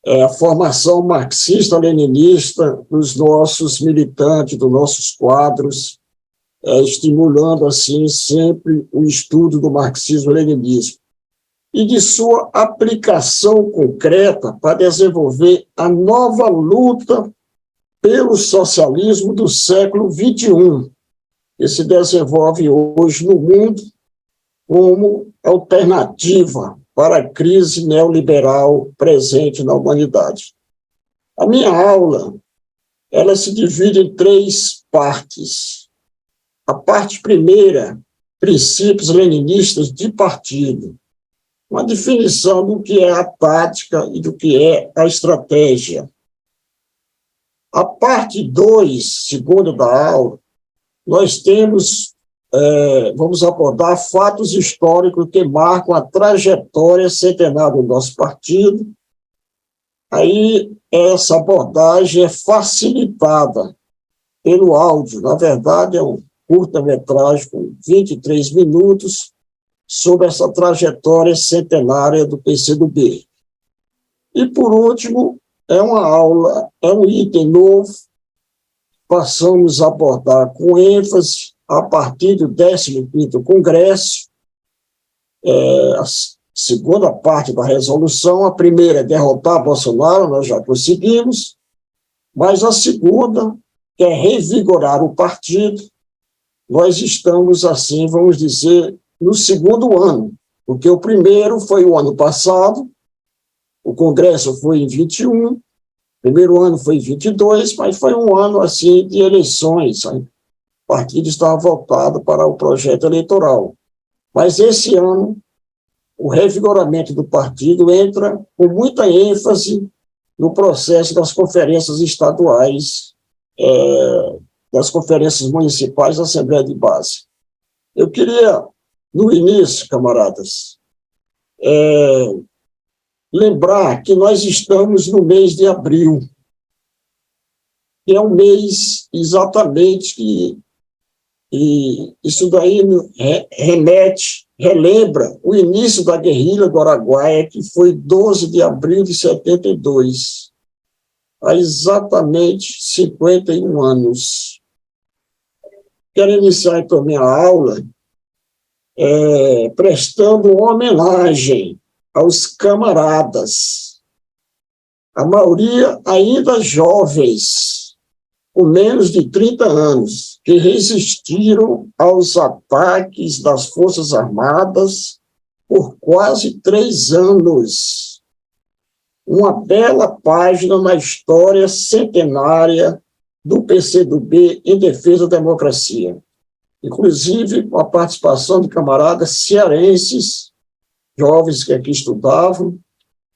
a formação marxista-leninista dos nossos militantes, dos nossos quadros, estimulando, assim, sempre o estudo do marxismo-leninismo e de sua aplicação concreta para desenvolver a nova luta pelo socialismo do século XXI, que se desenvolve hoje no mundo como alternativa para a crise neoliberal presente na humanidade. A minha aula, ela se divide em 3 partes. A parte primeira, princípios leninistas de partido, uma definição do que é a tática e do que é a estratégia. A parte 2, segunda da aula, nós vamos abordar fatos históricos que marcam a trajetória centenária do nosso partido. Aí, essa abordagem é facilitada pelo áudio. Na verdade, é um curta-metragem com 23 minutos sobre essa trajetória centenária do PCdoB. E, por último, é um item novo, passamos a abordar com ênfase a partir do 15º Congresso, a segunda parte da resolução. A primeira é derrotar Bolsonaro, nós já conseguimos, mas a segunda, que é revigorar o partido, nós estamos, assim, vamos dizer, no segundo ano, porque o primeiro foi o ano passado, o Congresso foi em 21, o primeiro ano foi em 22, mas foi um ano, assim, de eleições, sabe? O partido estava voltado para o projeto eleitoral. Mas esse ano, o revigoramento do partido entra com muita ênfase no processo das conferências estaduais, das conferências municipais da Assembleia de Base. Eu queria, no início, camaradas, lembrar que nós estamos no mês de abril, que é um mês exatamente que isso daí relembra o início da guerrilha do Araguaia, que foi 12 de abril de 72, há exatamente 51 anos. Quero iniciar, então, minha aula prestando uma homenagem aos camaradas, a maioria ainda jovens, com menos de 30 anos, que resistiram aos ataques das Forças Armadas por quase 3 anos. Uma bela página na história centenária do PCdoB em defesa da democracia. Inclusive, com a participação de camaradas cearenses, jovens que aqui estudavam,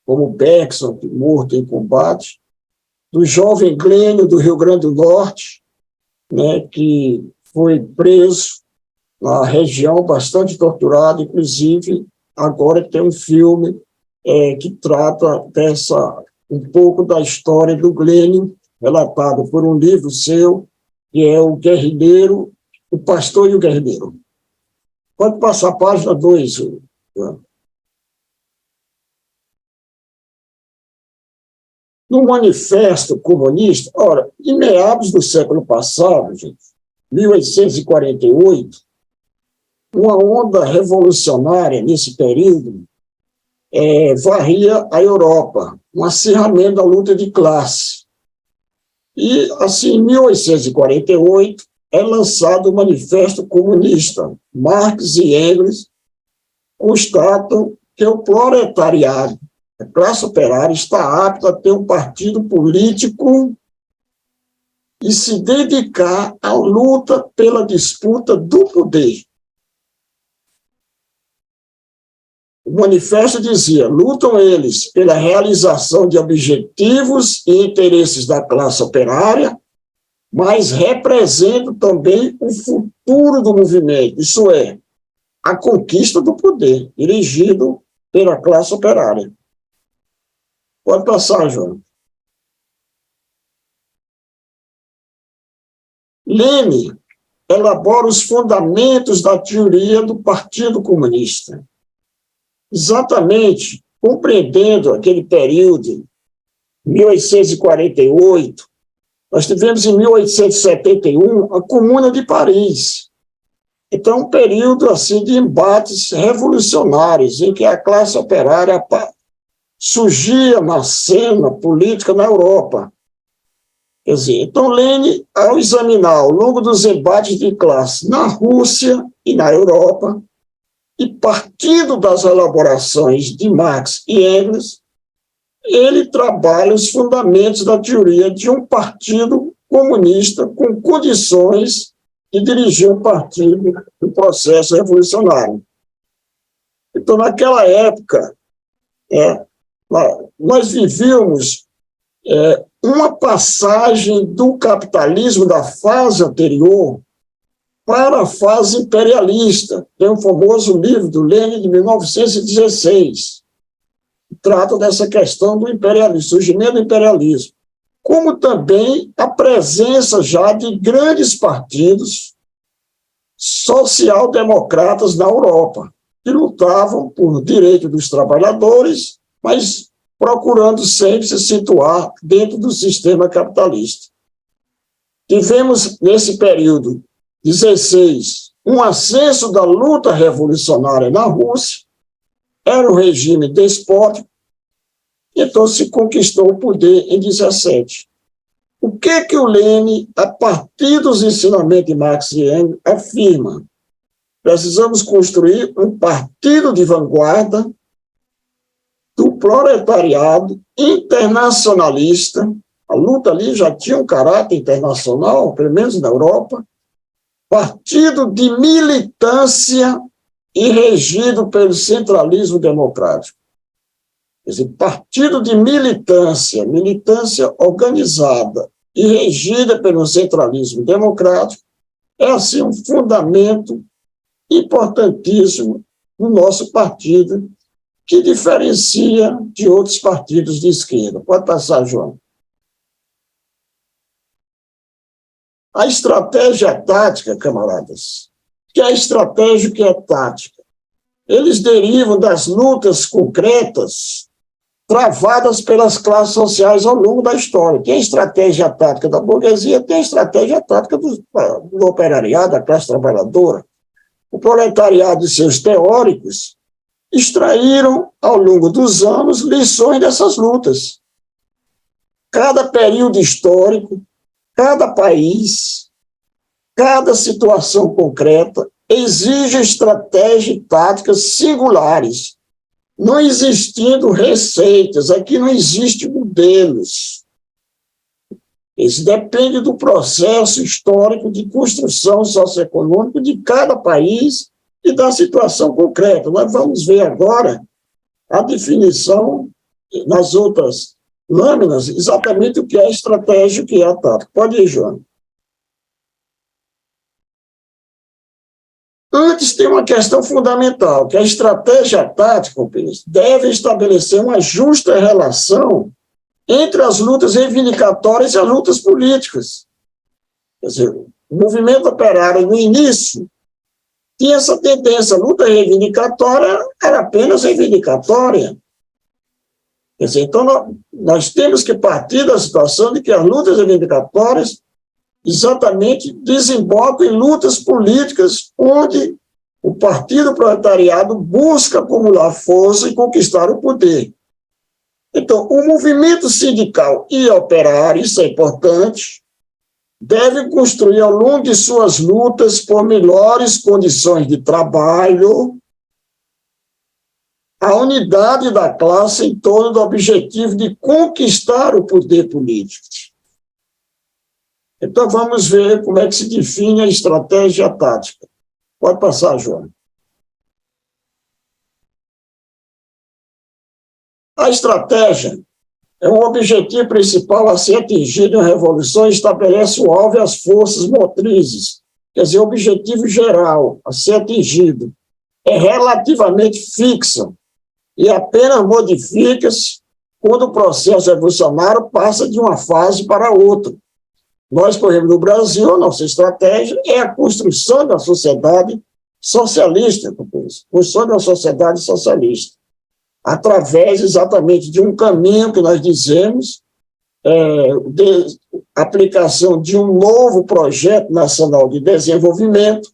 como Bergson, morto em combate, do jovem Glênio, do Rio Grande do Norte, né, que foi preso na região, bastante torturado, inclusive agora tem um filme que trata um pouco da história do Glênio, relatado por um livro seu, que é O Guerrilheiro, O Pastor e o Guerrilheiro. Pode passar a página 2, João. No Manifesto Comunista, ora, em meados do século passado, gente, 1848, uma onda revolucionária nesse período varria a Europa, um acirramento da luta de classe. E, assim, em 1848, é lançado o Manifesto Comunista. Marx e Engels constatam que o proletariado, a classe operária, está apta a ter um partido político e se dedicar à luta pela disputa do poder. O manifesto dizia: lutam eles pela realização de objetivos e interesses da classe operária, mas representam também o futuro do movimento, isso é, a conquista do poder, dirigido pela classe operária. Pode passar, João. Lenin elabora os fundamentos da teoria do Partido Comunista. Exatamente compreendendo aquele período 1848, nós tivemos em 1871 a Comuna de Paris. Então, um período assim, de embates revolucionários, em que a classe operária surgia na cena política na Europa. Quer dizer, então, Lênin, ao examinar ao longo dos embates de classe na Rússia e na Europa, e partindo das elaborações de Marx e Engels, ele trabalha os fundamentos da teoria de um partido comunista com condições de dirigir um partido no processo revolucionário. Então, naquela época, nós vivíamos uma passagem do capitalismo da fase anterior para a fase imperialista. Tem um famoso livro do Lenin de 1916, que trata dessa questão do imperialismo, surgimento do imperialismo, como também a presença já de grandes partidos social-democratas na Europa, que lutavam por direito dos trabalhadores, mas procurando sempre se situar dentro do sistema capitalista. Tivemos, nesse período 16, um ascenso da luta revolucionária na Rússia, era um regime despótico, então se conquistou o poder em 17. O que o Lenin, a partir dos ensinamentos de Marx e Engels, afirma? Precisamos construir um partido de vanguarda do proletariado internacionalista. A luta ali já tinha um caráter internacional, pelo menos na Europa, partido de militância e regido pelo centralismo democrático. Quer dizer, partido de militância, militância organizada e regida pelo centralismo democrático, é, assim, um fundamento importantíssimo no nosso partido, que diferencia de outros partidos de esquerda. Pode passar, João. A estratégia tática, camaradas, que é a estratégia que é tática, eles derivam das lutas concretas travadas pelas classes sociais ao longo da história. Tem a estratégia tática da burguesia, tem a estratégia tática do operariado, da classe trabalhadora. O proletariado e seus teóricos extraíram, ao longo dos anos, lições dessas lutas. Cada período histórico, cada país, cada situação concreta exige estratégias e táticas singulares, não existindo receitas, aqui não existem modelos. Isso depende do processo histórico de construção socioeconômica de cada país e da situação concreta. Nós vamos ver agora a definição nas outras lâminas, exatamente o que é a estratégia e o que é a tática. Pode ir, João. Antes tem uma questão fundamental, que a estratégia tática, companheiros, deve estabelecer uma justa relação entre as lutas reivindicatórias e as lutas políticas. Quer dizer, o movimento operário, no início, tinha essa tendência, a luta reivindicatória era apenas reivindicatória. Quer dizer, então, nós temos que partir da situação de que as lutas reivindicatórias exatamente desembocam em lutas políticas onde o Partido Proletariado busca acumular força e conquistar o poder. Então, o movimento sindical e operário, isso é importante, deve construir ao longo de suas lutas por melhores condições de trabalho a unidade da classe em torno do objetivo de conquistar o poder político. Então, vamos ver como é que se define a estratégia tática. Pode passar, João. A estratégia é um objetivo principal a ser atingido em uma revolução e estabelece o alvo e as forças motrizes. Quer dizer, o objetivo geral a ser atingido é relativamente fixo e apenas modifica-se quando o processo revolucionário passa de uma fase para outra. Nós, por exemplo, no Brasil, a nossa estratégia é a construção da sociedade socialista, construção da sociedade socialista, através exatamente de um caminho que nós dizemos aplicação de um novo projeto nacional de desenvolvimento,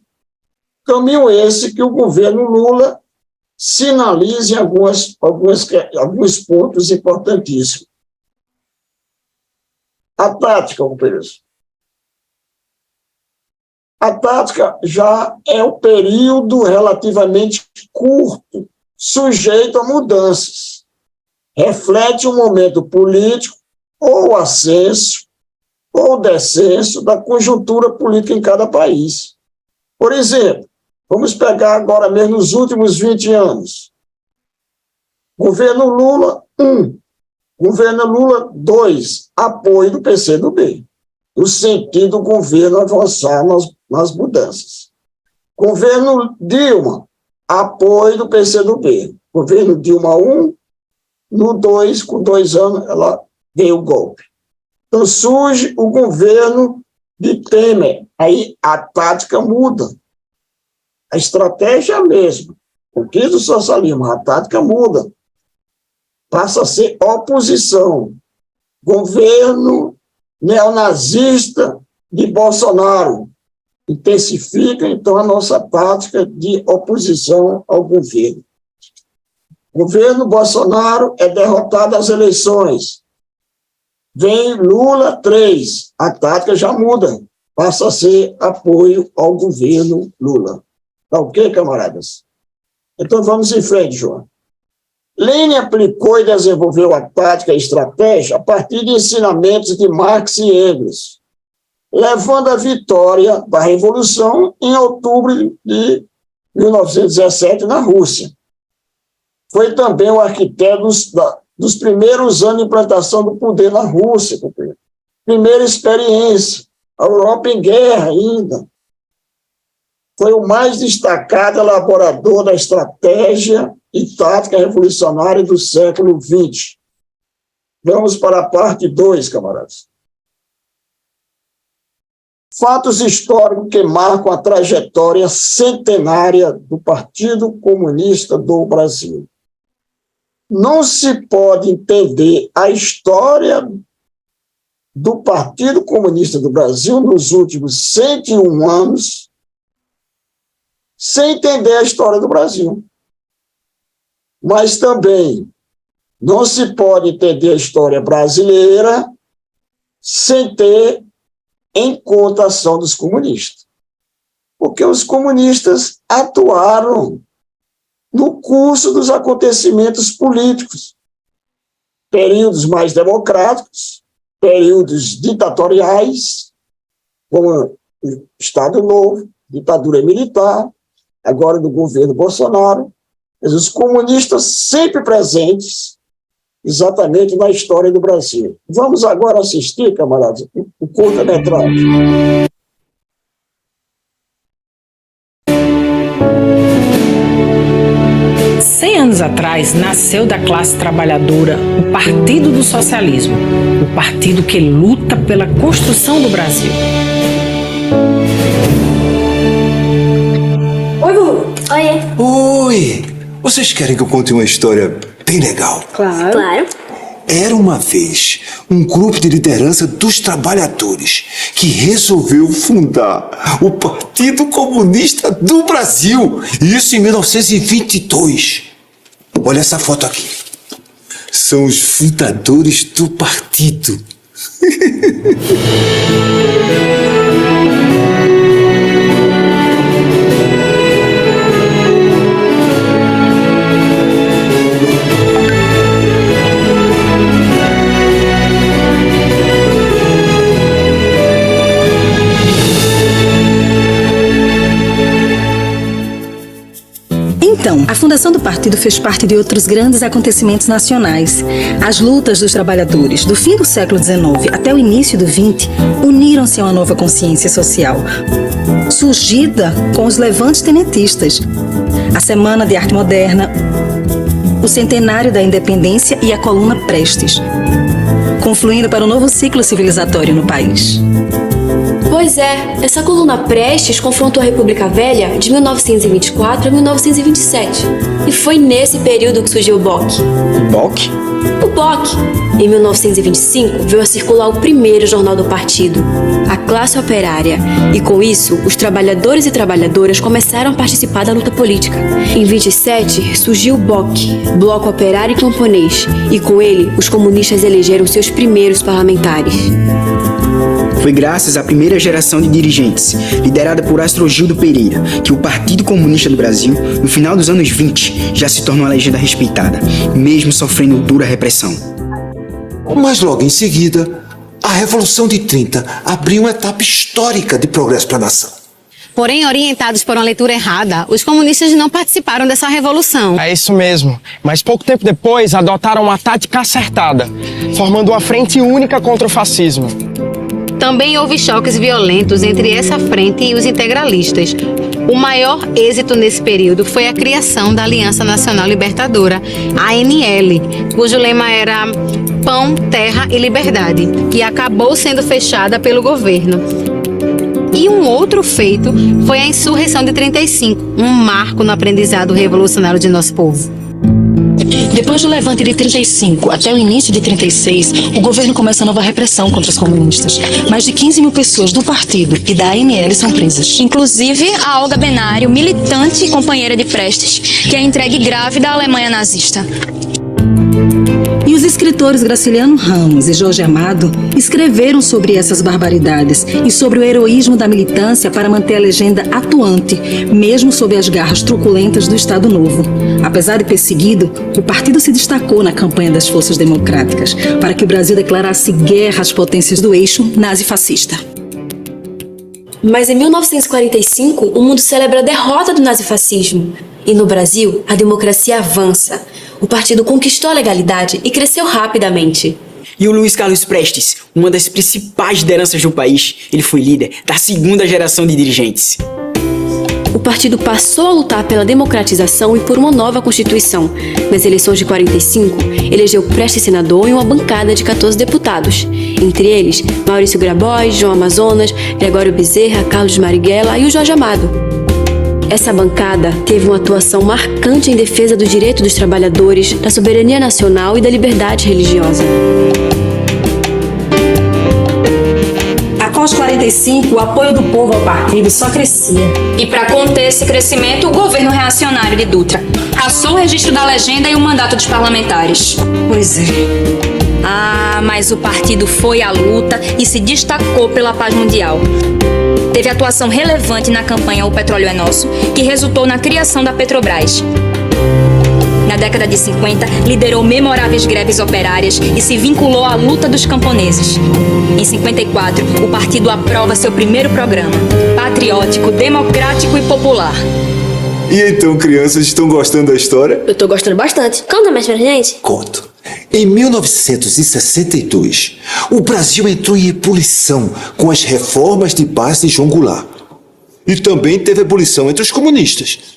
caminho esse que o governo Lula sinaliza em alguns pontos importantíssimos. A tática, companheiros. A tática já é um período relativamente curto, sujeito a mudanças. Reflete um momento político, ou ascenso, ou descenso da conjuntura política em cada país. Por exemplo, vamos pegar agora mesmo os últimos 20 anos. Governo Lula, 1. Governo Lula, 2. Apoio do PCdoB, no sentido do governo avançar nas mudanças. Governo Dilma, apoio do PCdoB. Governo Dilma 1, no 2, com 2 anos, ela deu o golpe. Então surge o governo de Temer. Aí a tática muda. A estratégia é a mesma. O que do socialismo? A tática muda. Passa a ser oposição. Governo neonazista de Bolsonaro. Intensifica, então, a nossa tática de oposição ao governo. O governo Bolsonaro é derrotado às eleições. Vem Lula 3. A tática já muda. Passa a ser apoio ao governo Lula. Tá ok, camaradas? Então vamos em frente, João. Lenin aplicou e desenvolveu a tática e a estratégia a partir de ensinamentos de Marx e Engels, levando à vitória da Revolução em outubro de 1917 na Rússia. Foi também o arquiteto dos primeiros anos de implantação do poder na Rússia. Primeira experiência, a Europa em guerra ainda. Foi o mais destacado elaborador da estratégia e tática revolucionária do século XX. Vamos para a parte 2, camaradas. Fatos históricos que marcam a trajetória centenária do Partido Comunista do Brasil. Não se pode entender a história do Partido Comunista do Brasil nos últimos 101 anos sem entender a história do Brasil. Mas também não se pode entender a história brasileira sem ter em conta a ação dos comunistas. Porque os comunistas atuaram no curso dos acontecimentos políticos, períodos mais democráticos, períodos ditatoriais, como o Estado Novo, ditadura militar, agora do governo Bolsonaro, mas os comunistas sempre presentes, exatamente na história do Brasil. Vamos agora assistir, camaradas, o curta-metragem. 100 anos atrás, nasceu da classe trabalhadora o Partido do Socialismo, o partido que luta pela construção do Brasil. Oi, Bubu. Oi! Vocês querem que eu conte uma história bem legal? Claro. Era uma vez um grupo de liderança dos trabalhadores que resolveu fundar o Partido Comunista do Brasil. Isso em 1922. Olha essa foto aqui. São os fundadores do partido. Então, a fundação do partido fez parte de outros grandes acontecimentos nacionais. As lutas dos trabalhadores, do fim do século XIX até o início do XX, uniram-se a uma nova consciência social, surgida com os levantes tenentistas, a Semana de Arte Moderna, o Centenário da Independência e a Coluna Prestes, confluindo para um novo ciclo civilizatório no país. Pois é, essa coluna Prestes confrontou a República Velha de 1924 a 1927. E foi nesse período que surgiu o BOC. BOC? O BOC. Em 1925, veio a circular o primeiro jornal do partido, A Classe Operária. E com isso, os trabalhadores e trabalhadoras começaram a participar da luta política. Em 27, surgiu o BOC, Bloco Operário e Camponês. E com ele, os comunistas elegeram seus primeiros parlamentares. Foi graças à primeira geração de dirigentes, liderada por Astrogildo Pereira, que o Partido Comunista do Brasil, no final dos anos 20, já se tornou uma legenda respeitada, mesmo sofrendo dura repressão. Mas logo em seguida, a Revolução de 30 abriu uma etapa histórica de progresso para a nação. Porém, orientados por uma leitura errada, os comunistas não participaram dessa revolução. É isso mesmo, mas pouco tempo depois adotaram uma tática acertada, formando uma frente única contra o fascismo. Também houve choques violentos entre essa frente e os integralistas. O maior êxito nesse período foi a criação da Aliança Nacional Libertadora, ANL, cujo lema era Pão, Terra e Liberdade, que acabou sendo fechada pelo governo. E um outro feito foi a insurreição de 35, um marco no aprendizado revolucionário de nosso povo. Depois do levante de 35 até o início de 36, o governo começa a nova repressão contra os comunistas. Mais de 15 mil pessoas do partido e da ANL são presas. Inclusive a Olga Benário, militante e companheira de Prestes, que é entregue grávida à Alemanha nazista. E os escritores Graciliano Ramos e Jorge Amado escreveram sobre essas barbaridades e sobre o heroísmo da militância para manter a legenda atuante, mesmo sob as garras truculentas do Estado Novo. Apesar de perseguido, o partido se destacou na campanha das forças democráticas para que o Brasil declarasse guerra às potências do eixo nazifascista. Mas em 1945, o mundo celebra a derrota do nazifascismo. E no Brasil, a democracia avança. O partido conquistou a legalidade e cresceu rapidamente. E o Luiz Carlos Prestes, uma das principais lideranças do país, ele foi líder da segunda geração de dirigentes. O partido passou a lutar pela democratização e por uma nova Constituição. Nas eleições de 45, elegeu Prestes senador e uma bancada de 14 deputados. Entre eles, Maurício Grabois, João Amazonas, Gregório Bezerra, Carlos Marighella e o Jorge Amado. Essa bancada teve uma atuação marcante em defesa do direito dos trabalhadores, da soberania nacional e da liberdade religiosa. Após 45, o apoio do povo ao partido só crescia. E para conter esse crescimento, o governo reacionário de Dutra cassou o registro da legenda e o mandato dos parlamentares. Pois é. Mas o partido foi à luta e se destacou pela paz mundial. Teve atuação relevante na campanha O Petróleo é Nosso, que resultou na criação da Petrobras. Na década de 50, liderou memoráveis greves operárias e se vinculou à luta dos camponeses. Em 54, o partido aprova seu primeiro programa, patriótico, democrático e popular. E então, crianças, estão gostando da história? Eu tô gostando bastante. Conta mais pra gente. Conto. Em 1962, o Brasil entrou em ebulição com as reformas de paz de João Goulart. E também teve ebulição entre os comunistas.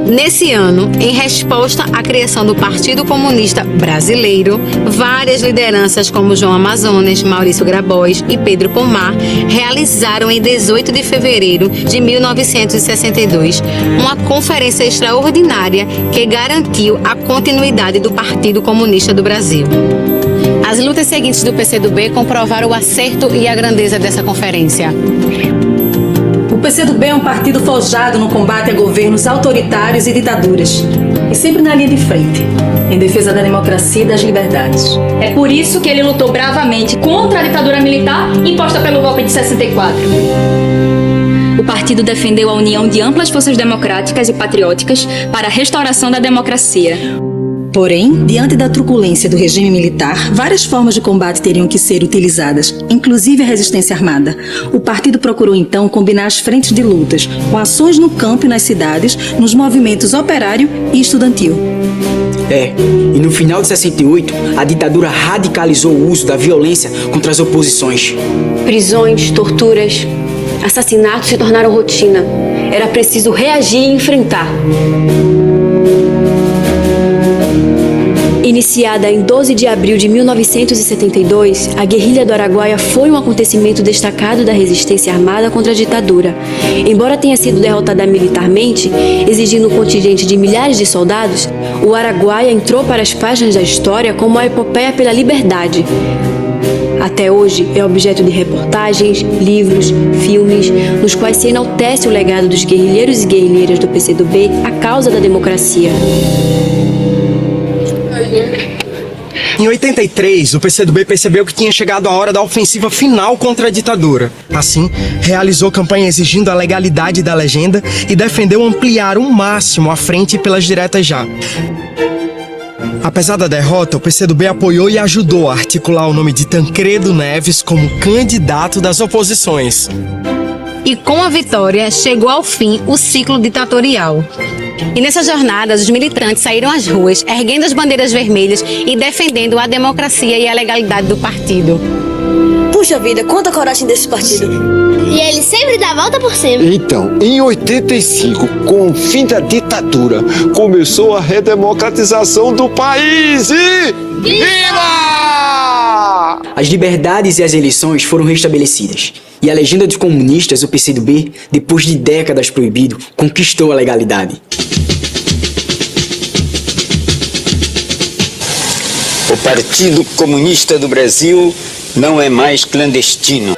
Nesse ano, em resposta à criação do Partido Comunista Brasileiro, várias lideranças como João Amazonas, Maurício Grabois e Pedro Pomar realizaram em 18 de fevereiro de 1962 uma conferência extraordinária que garantiu a continuidade do Partido Comunista do Brasil. As lutas seguintes do PCdoB comprovaram o acerto e a grandeza dessa conferência. O PCdoB é um partido forjado no combate a governos autoritários e ditaduras, e sempre na linha de frente, em defesa da democracia e das liberdades. É por isso que ele lutou bravamente contra a ditadura militar imposta pelo golpe de 64. O partido defendeu a união de amplas forças democráticas e patrióticas para a restauração da democracia. Porém, diante da truculência do regime militar, várias formas de combate teriam que ser utilizadas, inclusive a resistência armada. O partido procurou então combinar as frentes de lutas, com ações no campo e nas cidades, nos movimentos operário e estudantil. E no final de 68, a ditadura radicalizou o uso da violência contra as oposições. Prisões, torturas, assassinatos se tornaram rotina. Era preciso reagir e enfrentar. Iniciada em 12 de abril de 1972, a guerrilha do Araguaia foi um acontecimento destacado da resistência armada contra a ditadura. Embora tenha sido derrotada militarmente, exigindo um contingente de milhares de soldados, o Araguaia entrou para as páginas da história como uma epopeia pela liberdade. Até hoje é objeto de reportagens, livros, filmes, nos quais se enaltece o legado dos guerrilheiros e guerrilheiras do PCdoB à causa da democracia. Em 83, o PCdoB percebeu que tinha chegado a hora da ofensiva final contra a ditadura. Assim, realizou campanha exigindo a legalidade da legenda e defendeu ampliar ao máximo a frente pelas diretas já. Apesar da derrota, o PCdoB apoiou e ajudou a articular o nome de Tancredo Neves como candidato das oposições. E com a vitória, chegou ao fim o ciclo ditatorial. E nessas jornadas, os militantes saíram às ruas, erguendo as bandeiras vermelhas e defendendo a democracia e a legalidade do partido. Puxa vida, quanta coragem desse partido! E ele sempre dá a volta por cima. Então, em 85, com o fim da ditadura, começou a redemocratização do país e... Viva! As liberdades e as eleições foram restabelecidas. E a legenda dos comunistas, o PCdoB, depois de décadas proibido, conquistou a legalidade. O Partido Comunista do Brasil não é mais clandestino.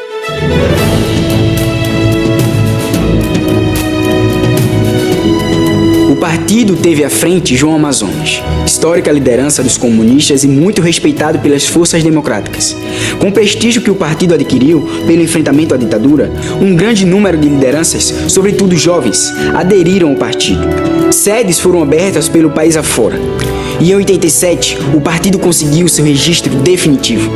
O partido teve à frente João Amazonas, histórica liderança dos comunistas e muito respeitado pelas forças democráticas. Com o prestígio que o partido adquiriu pelo enfrentamento à ditadura, um grande número de lideranças, sobretudo jovens, aderiram ao partido. Sedes foram abertas pelo país afora. E em 87, o partido conseguiu seu registro definitivo.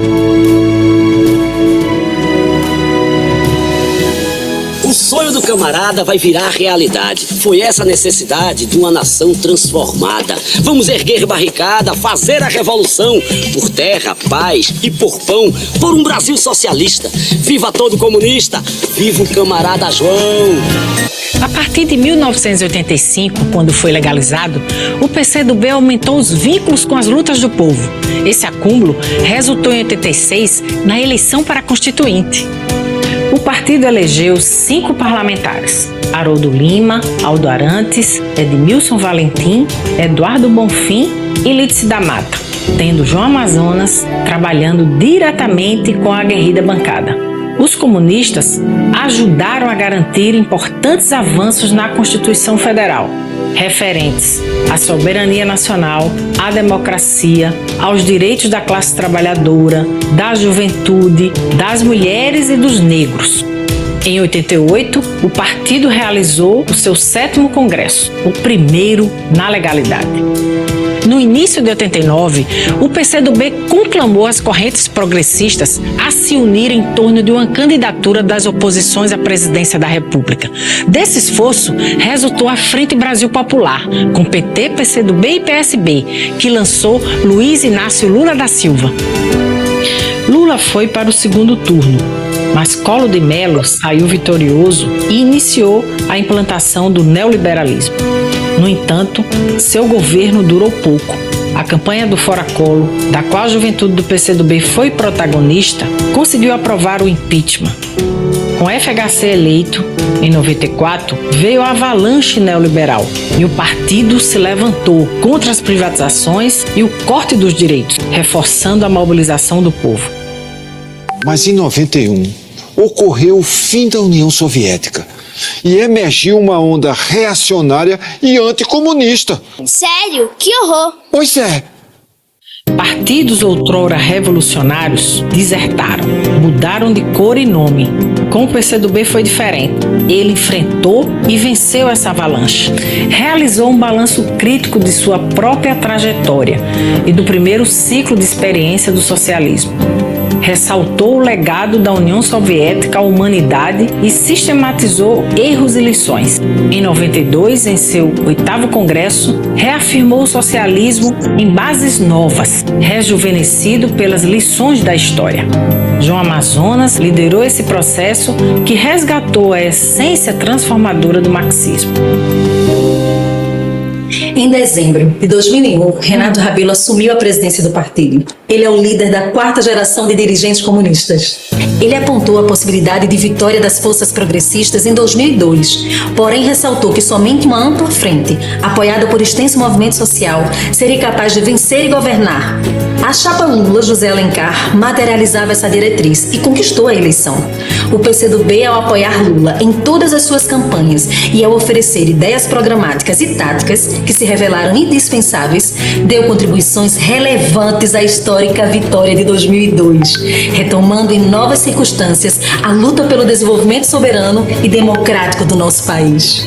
O sonho do camarada vai virar realidade. Foi essa a necessidade de uma nação transformada. Vamos erguer barricada, fazer a revolução por terra, paz e por pão, por um Brasil socialista. Viva todo comunista, viva o camarada João. A partir de 1985, quando foi legalizado, o PCdoB aumentou os vínculos com as lutas do povo. Esse acúmulo resultou em 86 na eleição para Constituinte. O partido elegeu 5 parlamentares: Haroldo Lima, Aldo Arantes, Edmilson Valentim, Eduardo Bonfim e Lídice da Mata, tendo João Amazonas trabalhando diretamente com a aguerrida bancada. Os comunistas ajudaram a garantir importantes avanços na Constituição Federal, referentes à soberania nacional, à democracia, aos direitos da classe trabalhadora, da juventude, das mulheres e dos negros. Em 88, o partido realizou o seu 7º congresso, o primeiro na legalidade. No início de 89, o PCdoB conclamou as correntes progressistas a se unirem em torno de uma candidatura das oposições à presidência da República. Desse esforço, resultou a Frente Brasil Popular, com PT, PCdoB e PSB, que lançou Luiz Inácio Lula da Silva. Lula foi para o 2º turno, mas Collor de Mello saiu vitorioso e iniciou a implantação do neoliberalismo. No entanto, seu governo durou pouco. A campanha do Fora Collor, da qual a juventude do PCdoB foi protagonista, conseguiu aprovar o impeachment. Com FHC eleito, em 94, veio a avalanche neoliberal e o partido se levantou contra as privatizações e o corte dos direitos, reforçando a mobilização do povo. Mas em 91, ocorreu o fim da União Soviética e emergiu uma onda reacionária e anticomunista. Sério? Que horror! Pois é. Partidos outrora revolucionários desertaram, mudaram de cor e nome. Com o PCdoB foi diferente. Ele enfrentou e venceu essa avalanche. Realizou um balanço crítico de sua própria trajetória e do primeiro ciclo de experiência do socialismo. Ressaltou o legado da União Soviética à humanidade e sistematizou erros e lições. Em 92, em seu 8º Congresso, reafirmou o socialismo em bases novas, rejuvenescido pelas lições da história. João Amazonas liderou esse processo que resgatou a essência transformadora do marxismo. Em dezembro de 2001, Renato Rabelo assumiu a presidência do partido. Ele é o líder da 4ª geração de dirigentes comunistas. Ele apontou a possibilidade de vitória das forças progressistas em 2002, porém ressaltou que somente uma ampla frente, apoiada por extenso movimento social, seria capaz de vencer e governar. A chapa Lula, José Alencar, materializava essa diretriz e conquistou a eleição. O PCdoB, ao apoiar Lula em todas as suas campanhas e ao oferecer ideias programáticas e táticas que se revelaram indispensáveis, deu contribuições relevantes à histórica vitória de 2002, retomando em novas circunstâncias a luta pelo desenvolvimento soberano e democrático do nosso país.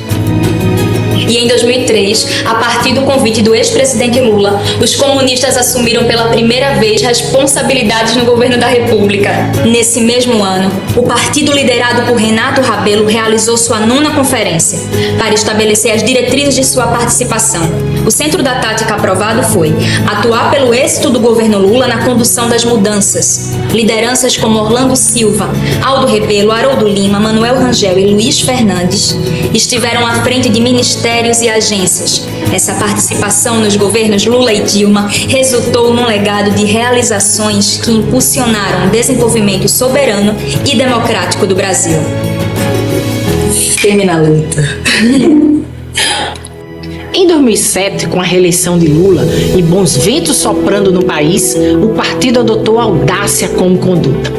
E em 2003, a partir do convite do ex-presidente Lula, os comunistas assumiram pela primeira vez responsabilidades no governo da República. Nesse mesmo ano, o partido liderado por Renato Rabelo realizou sua 9ª conferência para estabelecer as diretrizes de sua participação. O centro da tática aprovado foi atuar pelo êxito do governo Lula na condução das mudanças. Lideranças como Orlando Silva, Aldo Rebelo, Haroldo Lima, Manuel Rangel e Luiz Fernandes estiveram à frente de ministérios e agências. Essa participação nos governos Lula e Dilma resultou num legado de realizações que impulsionaram o desenvolvimento soberano e democrático do Brasil. Termina a luta. Em 2007, com a reeleição de Lula e bons ventos soprando no país, o partido adotou a audácia como conduta.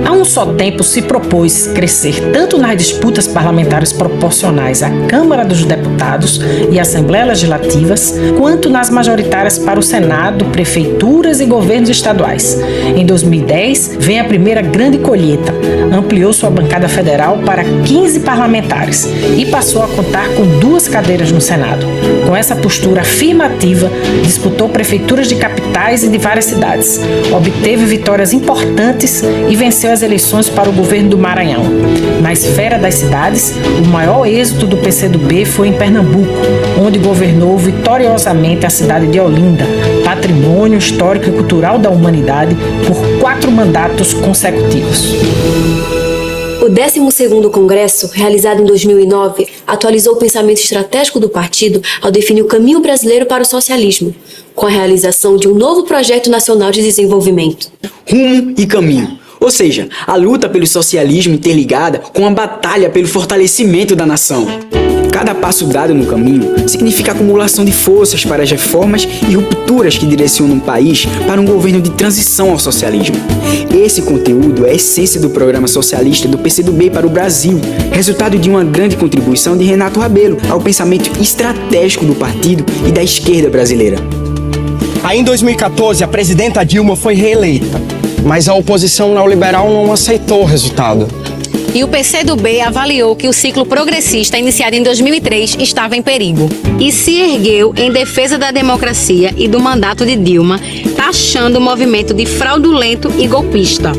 Há um só tempo se propôs crescer tanto nas disputas parlamentares proporcionais à Câmara dos Deputados e Assembleia Legislativas, quanto nas majoritárias para o Senado, prefeituras e governos estaduais. Em 2010, vem a primeira grande colheita. Ampliou sua bancada federal para 15 parlamentares e passou a contar com 2 cadeiras no Senado. Com essa postura afirmativa, disputou prefeituras de capitais e de várias cidades. Obteve vitórias importantes e venceu as eleições para o governo do Maranhão. Na esfera das cidades, o maior êxito do PCdoB foi em Pernambuco, onde governou vitoriosamente a cidade de Olinda, patrimônio histórico e cultural da humanidade, por 4 mandatos consecutivos. O 12º Congresso, realizado em 2009, atualizou o pensamento estratégico do partido ao definir o caminho brasileiro para o socialismo, com a realização de um novo projeto nacional de desenvolvimento. Rumo e caminho. Ou seja, a luta pelo socialismo interligada com a batalha pelo fortalecimento da nação. Cada passo dado no caminho significa acumulação de forças para as reformas e rupturas que direcionam o país para um governo de transição ao socialismo. Esse conteúdo é a essência do programa socialista do PCdoB para o Brasil, resultado de uma grande contribuição de Renato Rabelo ao pensamento estratégico do partido e da esquerda brasileira. Aí em 2014, a presidenta Dilma foi reeleita, mas a oposição neoliberal não aceitou o resultado. E o PCdoB avaliou que o ciclo progressista iniciado em 2003 estava em perigo e se ergueu em defesa da democracia e do mandato de Dilma, taxando o movimento de fraudulento e golpista.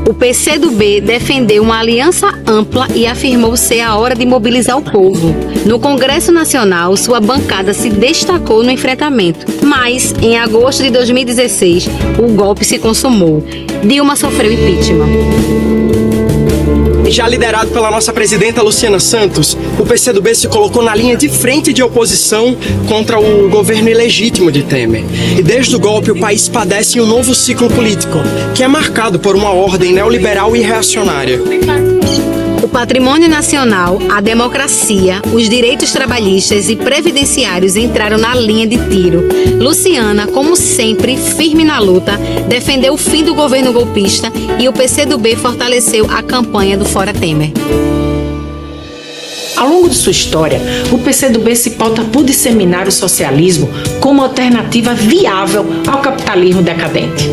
O PCdoB defendeu uma aliança ampla e afirmou ser a hora de mobilizar o povo. No Congresso Nacional, sua bancada se destacou no enfrentamento, mas, em agosto de 2016, o golpe se consumou. Dilma sofreu impeachment. Já liderado pela nossa presidenta Luciana Santos, o PCdoB se colocou na linha de frente de oposição contra o governo ilegítimo de Temer. E desde o golpe o país padece um novo ciclo político, que é marcado por uma ordem neoliberal e reacionária. O patrimônio nacional, a democracia, os direitos trabalhistas e previdenciários entraram na linha de tiro. Luciana, como sempre, firme na luta, defendeu o fim do governo golpista e o PCdoB fortaleceu a campanha do Fora Temer. Ao longo de sua história, o PCdoB se pauta por disseminar o socialismo como alternativa viável ao capitalismo decadente.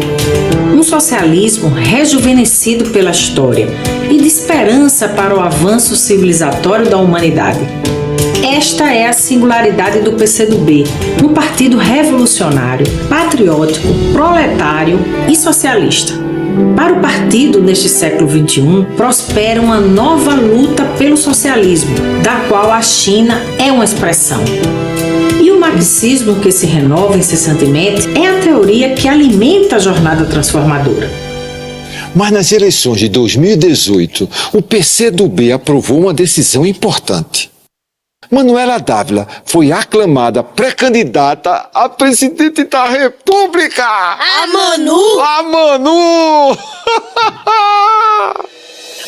Um socialismo rejuvenescido pela história e de esperança para o avanço civilizatório da humanidade. Esta é a singularidade do PCdoB, um partido revolucionário, patriótico, proletário e socialista. Para o partido neste século XXI, prospera uma nova luta pelo socialismo, da qual a China é uma expressão. E o marxismo que se renova incessantemente é a teoria que alimenta a jornada transformadora. Mas nas eleições de 2018, o PCdoB aprovou uma decisão importante. Manuela Dávila foi aclamada pré-candidata a presidente da República. A Manu! A Manu!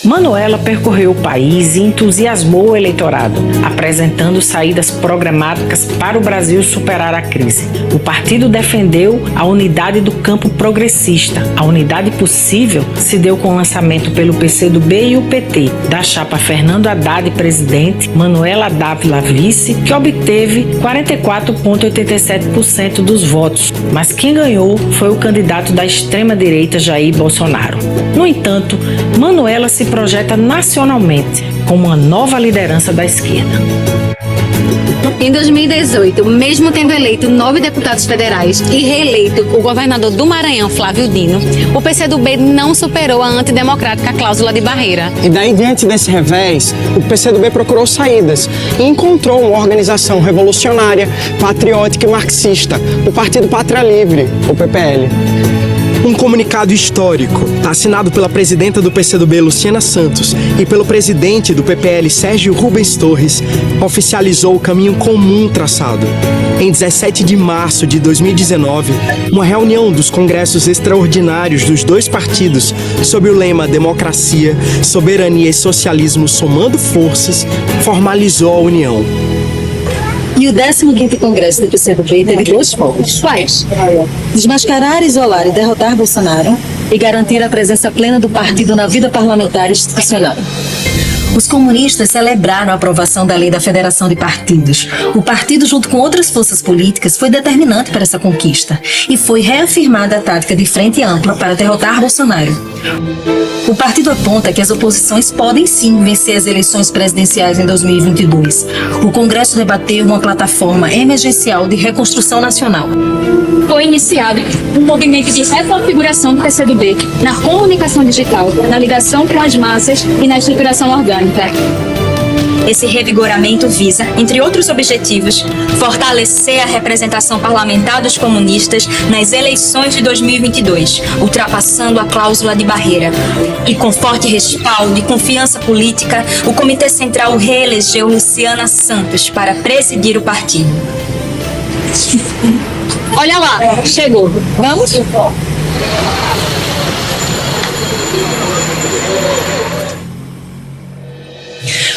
Manuela percorreu o país e entusiasmou o eleitorado, apresentando saídas programáticas para o Brasil superar a crise. O partido defendeu a unidade do campo progressista. A unidade possível se deu com o lançamento pelo PCdoB e o PT da chapa Fernando Haddad presidente, Manuela Dávila vice, que obteve 44,87% dos votos. Mas quem ganhou foi o candidato da extrema-direita Jair Bolsonaro. No entanto, Manuela se projeta nacionalmente como uma nova liderança da esquerda. Em 2018, mesmo tendo eleito 9 deputados federais e reeleito o governador do Maranhão, Flávio Dino, o PCdoB não superou a antidemocrática cláusula de barreira. E daí, diante desse revés, o PCdoB procurou saídas e encontrou uma organização revolucionária, patriótica e marxista, o Partido Pátria Livre, o PPL. Um comunicado histórico, assinado pela presidenta do PCdoB, Luciana Santos, e pelo presidente do PPL, Sérgio Rubens Torres, oficializou o caminho comum traçado. Em 17 de março de 2019, uma reunião dos congressos extraordinários dos dois partidos, sob o lema Democracia, Soberania e Socialismo somando forças, formalizou a união. E o 15º Congresso do PCdoB teve dois focos. Quais? Desmascarar, isolar e derrotar Bolsonaro e garantir a presença plena do partido na vida parlamentar e institucional. Os comunistas celebraram a aprovação da Lei da Federação de Partidos. O partido, junto com outras forças políticas, foi determinante para essa conquista e foi reafirmada a tática de frente ampla para derrotar Bolsonaro. O partido aponta que as oposições podem sim vencer as eleições presidenciais em 2022. O Congresso debateu uma plataforma emergencial de reconstrução nacional. Foi iniciado um movimento de reconfiguração do PCdoB na comunicação digital, na ligação com as massas e na estruturação orgânica. Esse revigoramento visa, entre outros objetivos, fortalecer a representação parlamentar dos comunistas nas eleições de 2022, ultrapassando a cláusula de barreira. E com forte respaldo e confiança política, o Comitê Central reelegeu Luciana Santos para presidir o partido. Olha lá, chegou. Vamos?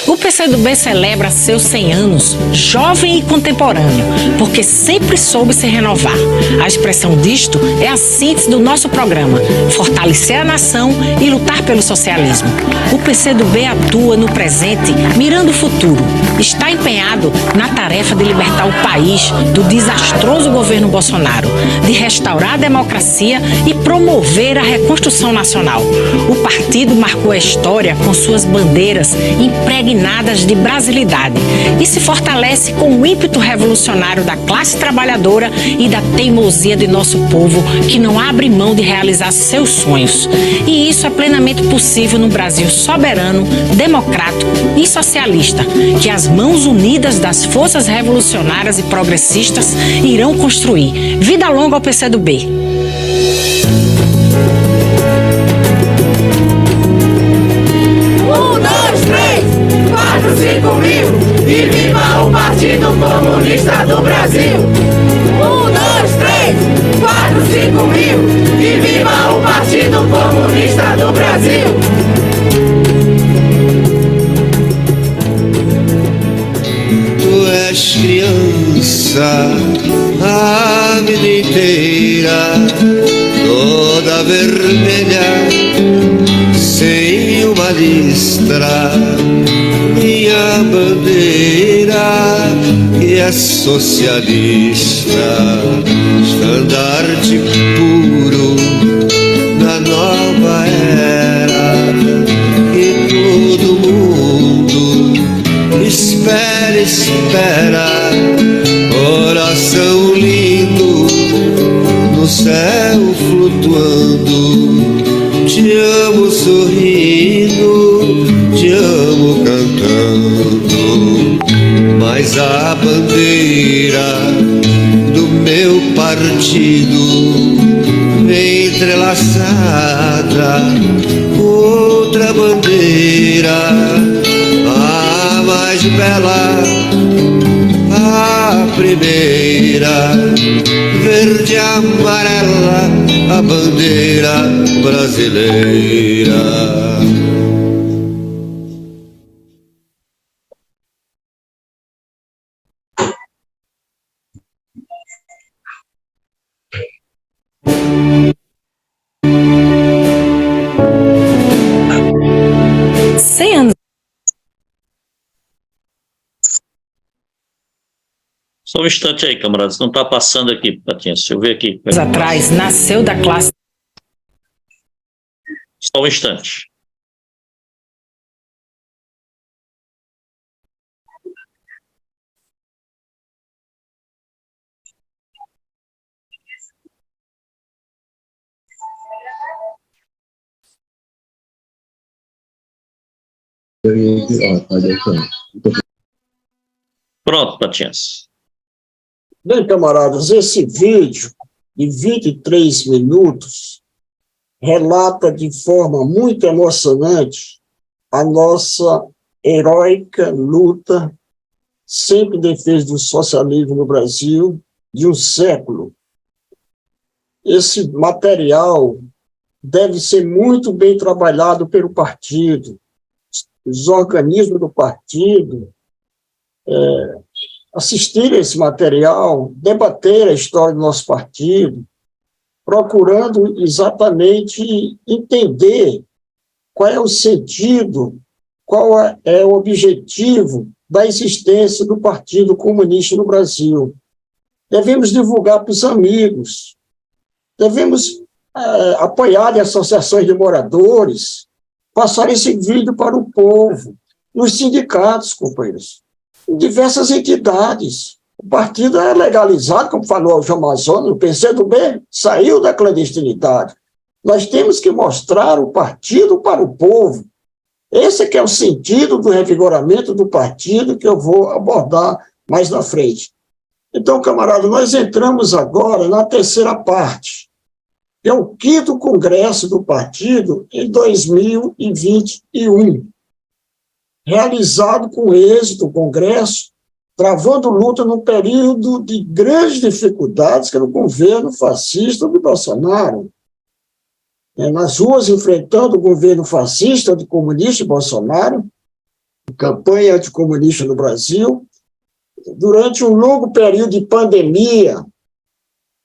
O PCdoB celebra seus 100 anos, jovem e contemporâneo, porque sempre soube se renovar. A expressão disto é a síntese do nosso programa, fortalecer a nação e lutar pelo socialismo. O PCdoB atua no presente, mirando o futuro. Está empenhado na tarefa de libertar o país do desastroso governo Bolsonaro, de restaurar a democracia e promover a reconstrução nacional. O partido marcou a história com suas bandeiras impregnadas de brasilidade e se fortalece com o ímpeto revolucionário da classe trabalhadora e da teimosia de nosso povo, que não abre mão de realizar seus sonhos. E isso é plenamente possível no Brasil soberano, democrático e socialista, que as mãos unidas das forças revolucionárias e progressistas irão construir. Vida longa ao PCdoB! 5 mil e viva o Partido Comunista do Brasil! 1, 2, 3, 4, 5 mil e viva o Partido Comunista do Brasil! Tu és criança a vida inteira, toda vermelha, sem uma listra. Minha bandeira, que é socialista, estandarte puro da nova era, que todo mundo espera, espera, coração lindo no céu flutuando. Te amo sorrindo, te amo cantando, mas a bandeira do meu partido vem entrelaçada com outra bandeira, a mais bela, a primeira, verde e amarela, a bandeira brasileira. Só um instante aí, camaradas. Não está passando aqui, Patinha. Deixa eu ver aqui. Atrás, nasceu da classe. Só um instante. Pronto, Patinhas. Bem, camaradas, esse vídeo de 23 minutos relata de forma muito emocionante a nossa heróica luta, sempre em defesa do socialismo no Brasil, de um século. Esse material deve ser muito bem trabalhado pelo partido, os organismos do partido, assistir a esse material, debater a história do nosso partido, procurando exatamente entender qual é o sentido, qual é o objetivo da existência do Partido Comunista no Brasil. Devemos divulgar para os amigos, devemos apoiar as associações de moradores, passar esse vídeo para o povo, nos sindicatos, companheiros, em diversas entidades. O partido é legalizado, como falou o João Amazonas, o PCdoB saiu da clandestinidade. Nós temos que mostrar o partido para o povo. Esse é que é o sentido do revigoramento do partido, que eu vou abordar mais na frente. Então, camarada, nós entramos agora na terceira parte, que é o 5º Congresso do partido em 2021. Realizado com êxito o Congresso, travando luta num período de grandes dificuldades que era o governo fascista do Bolsonaro. Nas ruas, enfrentando o governo fascista, anticomunista de Bolsonaro, campanha anticomunista no Brasil, durante um longo período de pandemia,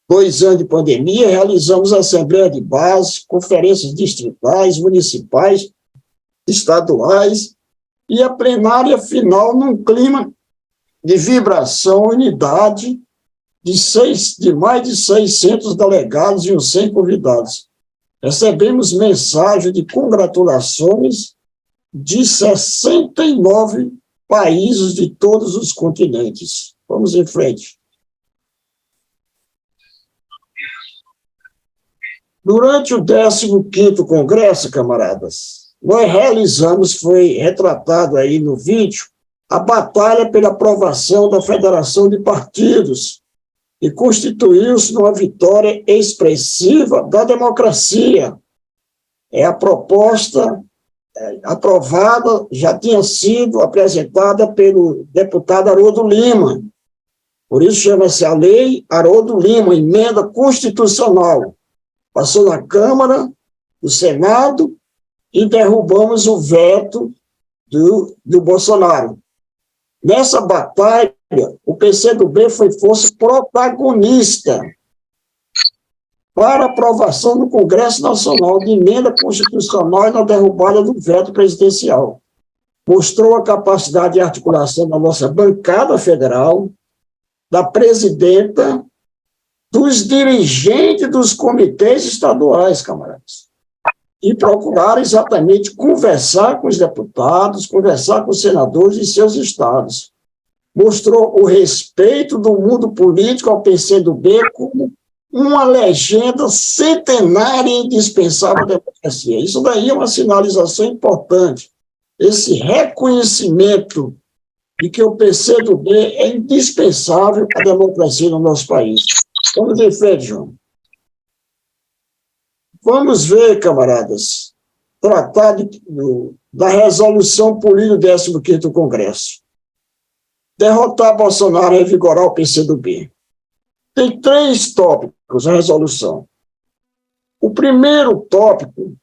2 anos de pandemia, realizamos assembleia de base, conferências distritais, municipais, estaduais, e a plenária final num clima de vibração, unidade, de mais de 600 delegados e uns 100 convidados. Recebemos mensagem de congratulações de 69 países de todos os continentes. Vamos em frente. Durante o 15º Congresso, camaradas, nós realizamos, foi retratado aí no vídeo, a batalha pela aprovação da Federação de Partidos, e constituiu-se numa vitória expressiva da democracia. A proposta aprovada já tinha sido apresentada pelo deputado Haroldo Lima. Por isso chama-se a Lei Haroldo Lima, emenda constitucional. Passou na Câmara, no Senado, e derrubamos o veto do Bolsonaro. Nessa batalha, o PCdoB foi força protagonista para aprovação no Congresso Nacional de emenda constitucional e na derrubada do veto presidencial. Mostrou a capacidade de articulação da nossa bancada federal, da presidenta, dos dirigentes dos comitês estaduais, camaradas, e procuraram exatamente conversar com os deputados, conversar com os senadores de seus estados. Mostrou o respeito do mundo político ao PCdoB como uma legenda centenária e indispensável da democracia. Isso daí é uma sinalização importante. Esse reconhecimento de que o PCdoB é indispensável para a democracia no nosso país. Vamos em frente, João. Vamos ver, camaradas, tratar da resolução por lei do 15º Congresso. Derrotar Bolsonaro e revigorar o PCdoB. Tem 3 tópicos a resolução. O primeiro tópico,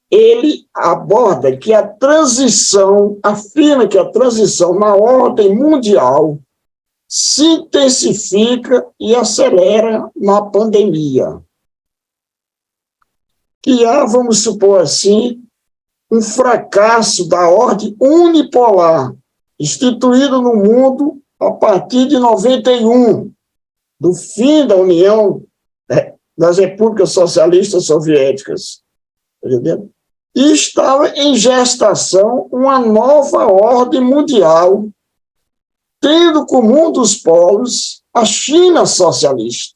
ele aborda que a transição, afirma que a transição na ordem mundial se intensifica e acelera na pandemia. Que há, vamos supor assim, um fracasso da ordem unipolar instituído no mundo a partir de 91, do fim da União das Repúblicas Socialistas Soviéticas. Entendeu? E estava em gestação uma nova ordem mundial, tendo como um dos polos a China socialista.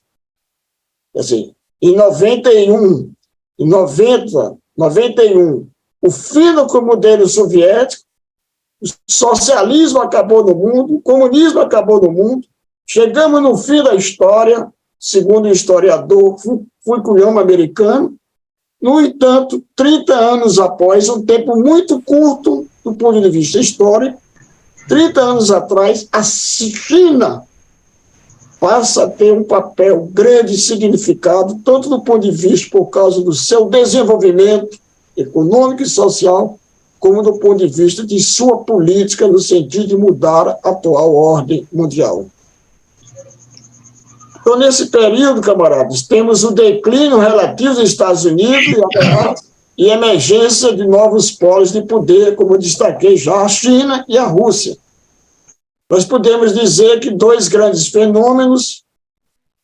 Quer dizer, em 91, o fim do modelo soviético, o socialismo acabou no mundo, o comunismo acabou no mundo, chegamos no fim da história, segundo o historiador Fukuyama americano. No entanto, 30 anos após, um tempo muito curto do ponto de vista histórico, 30 anos atrás, a China passa a ter um papel grande e significado, tanto do ponto de vista por causa do seu desenvolvimento econômico e social, como do ponto de vista de sua política, no sentido de mudar a atual ordem mundial. Então, nesse período, camaradas, temos o declínio relativo dos Estados Unidos e emergência de novos polos de poder, como eu destaquei já, a China e a Rússia. Nós podemos dizer que 2 grandes fenômenos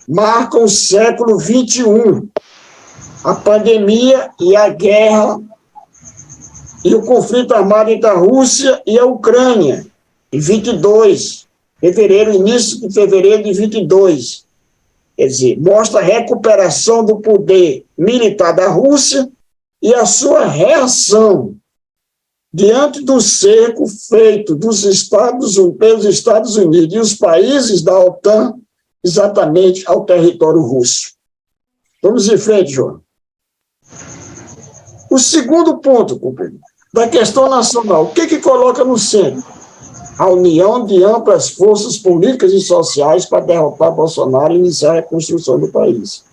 marcam o século XXI, a pandemia e a guerra e o conflito armado entre a Rússia e a Ucrânia, em 22, início de fevereiro de 22. Quer dizer, mostra a recuperação do poder militar da Rússia e a sua reação diante do cerco feito pelos Estados Unidos e os países da OTAN exatamente ao território russo. Vamos em frente, João. O segundo ponto, companheiro, da questão nacional, o que coloca no centro? A união de amplas forças políticas e sociais para derrotar Bolsonaro e iniciar a reconstrução do país.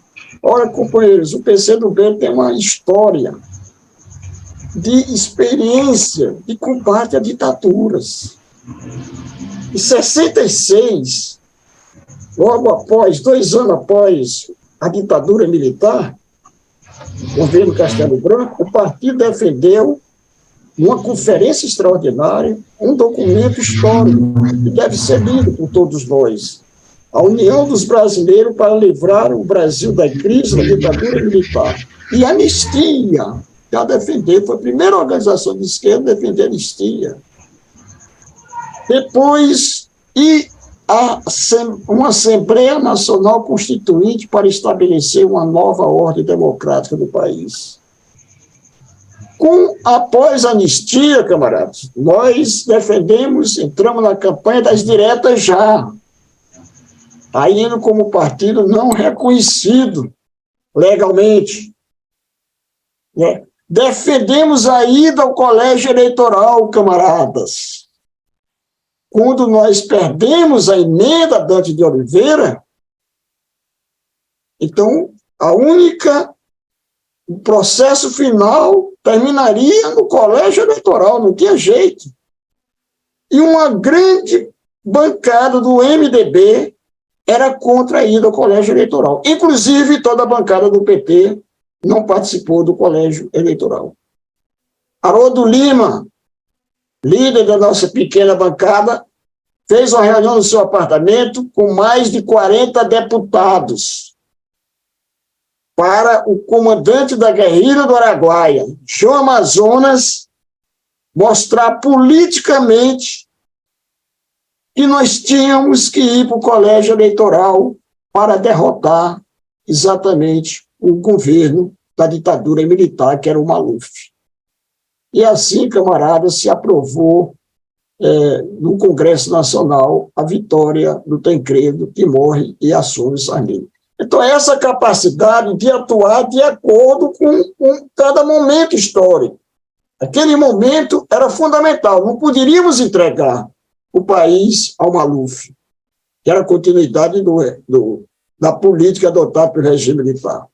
Ora, companheiros, o PCdoB tem uma história de experiência de combate a ditaduras. Em 66, logo após, 2 anos após a ditadura militar, o governo Castelo Branco, o partido defendeu uma conferência extraordinária, um documento histórico que deve ser lido por todos nós. A União dos Brasileiros para livrar o Brasil da crise da ditadura militar. E a anistia, já defendeu, foi a primeira organização de esquerda a defender a anistia. Depois, uma Assembleia Nacional Constituinte para estabelecer uma nova ordem democrática do país. Após a anistia, camaradas, nós entramos na campanha das diretas já, ainda como partido não reconhecido legalmente. Né? Defendemos a ida ao colégio eleitoral, camaradas. Quando nós perdemos a emenda Dante de Oliveira, então, o processo final terminaria no colégio eleitoral, não tinha jeito. E uma grande bancada do MDB era contra a ida ao colégio eleitoral. Inclusive, toda a bancada do PT não participou do colégio eleitoral. Haroldo Lima, líder da nossa pequena bancada, fez uma reunião no seu apartamento com mais de 40 deputados para o comandante da guerrilha do Araguaia, João Amazonas, mostrar politicamente que nós tínhamos que ir para o colégio eleitoral para derrotar exatamente o governo da ditadura militar, que era o Maluf. E assim, camaradas, se aprovou no Congresso Nacional a vitória do Tancredo, que morre e assume Sarney. Então, essa capacidade de atuar de acordo com cada momento histórico. Aquele momento era fundamental, não poderíamos entregar o país ao Maluf, que era a continuidade da política adotada pelo regime militar.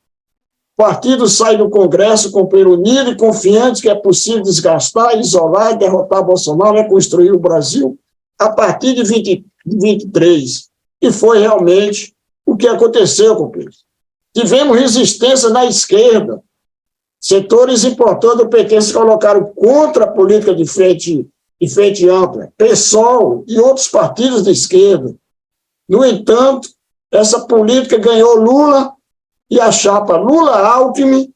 O partido sai do Congresso com o unido e confiante que é possível desgastar, isolar e derrotar Bolsonaro e reconstruir o Brasil a partir de 23. E foi realmente o que aconteceu, companheiro. Tivemos resistência na esquerda. Setores importantes do PT se colocaram contra a política de frente ampla, PSOL e outros partidos de esquerda. No entanto, essa política ganhou Lula e a chapa Lula-Alckmin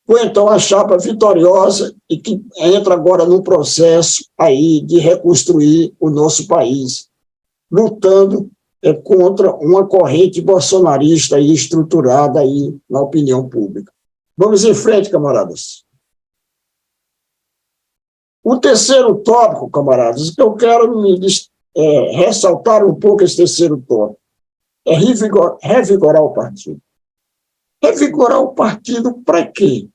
foi então a chapa vitoriosa e que entra agora no processo aí de reconstruir o nosso país, lutando contra uma corrente bolsonarista aí, estruturada aí na opinião pública. Vamos em frente, camaradas. O terceiro tópico, camaradas, que eu quero ressaltar um pouco esse terceiro tópico, é revigorar o partido. Revigorar o partido para quê?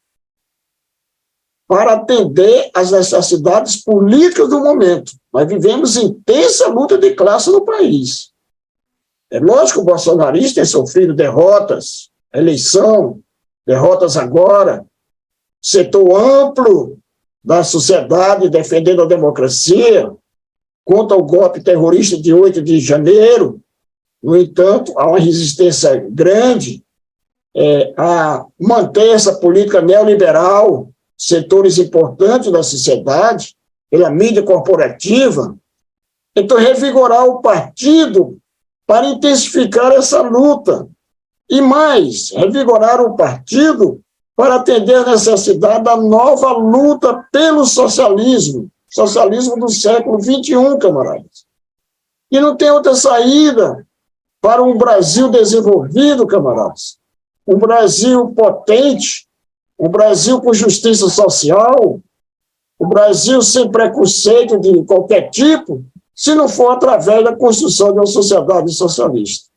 Para atender às necessidades políticas do momento. Nós vivemos intensa luta de classe no país. É lógico que o bolsonarismo tem sofrido derrotas, eleição, derrotas agora, setor amplo da sociedade defendendo a democracia, contra o golpe terrorista de 8 de janeiro. No entanto, há uma resistência grande a manter essa política neoliberal, setores importantes da sociedade, pela mídia corporativa. Então, revigorar o partido para intensificar essa luta. E mais, revigorar o partido para atender a necessidade da nova luta pelo socialismo do século XXI, camaradas. E não tem outra saída para um Brasil desenvolvido, camaradas. Um Brasil potente, um Brasil com justiça social, um Brasil sem preconceito de qualquer tipo, se não for através da construção de uma sociedade socialista.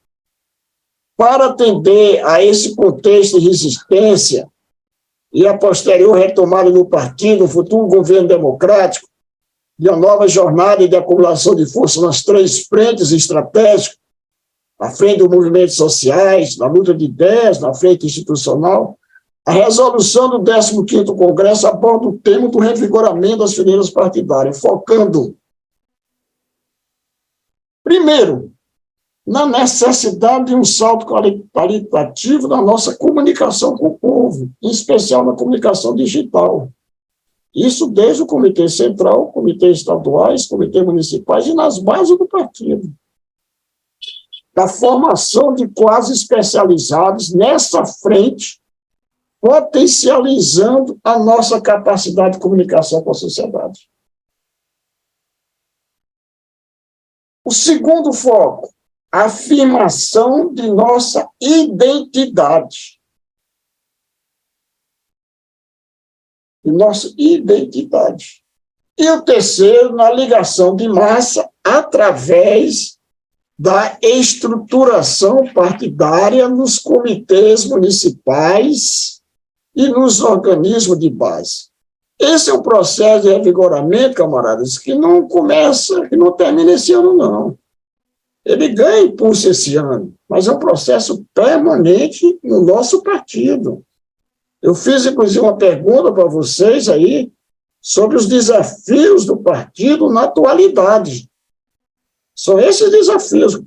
Para atender a esse contexto de resistência e a posterior retomada do partido, o futuro governo democrático, e a nova jornada de acumulação de força nas 3 frentes estratégicas, na frente dos movimentos sociais, na luta de ideias, na frente institucional, a resolução do 15º Congresso aborda o tema do revigoramento das fileiras partidárias, focando, primeiro, na necessidade de um salto qualitativo na nossa comunicação com o povo, em especial na comunicação digital. Isso desde o Comitê Central, Comitês Estaduais, Comitês Municipais e nas bases do partido. Da formação de quase especializados nessa frente, potencializando a nossa capacidade de comunicação com a sociedade. O segundo foco, a afirmação de nossa identidade. De nossa identidade. E o terceiro, na ligação de massa, através da estruturação partidária nos comitês municipais e nos organismos de base. Esse é um processo de revigoramento, camaradas, que não começa, que não termina esse ano, não. Ele ganha impulso esse ano, mas é um processo permanente no nosso partido. Eu fiz, inclusive, uma pergunta para vocês aí sobre os desafios do partido na atualidade. São esses desafios.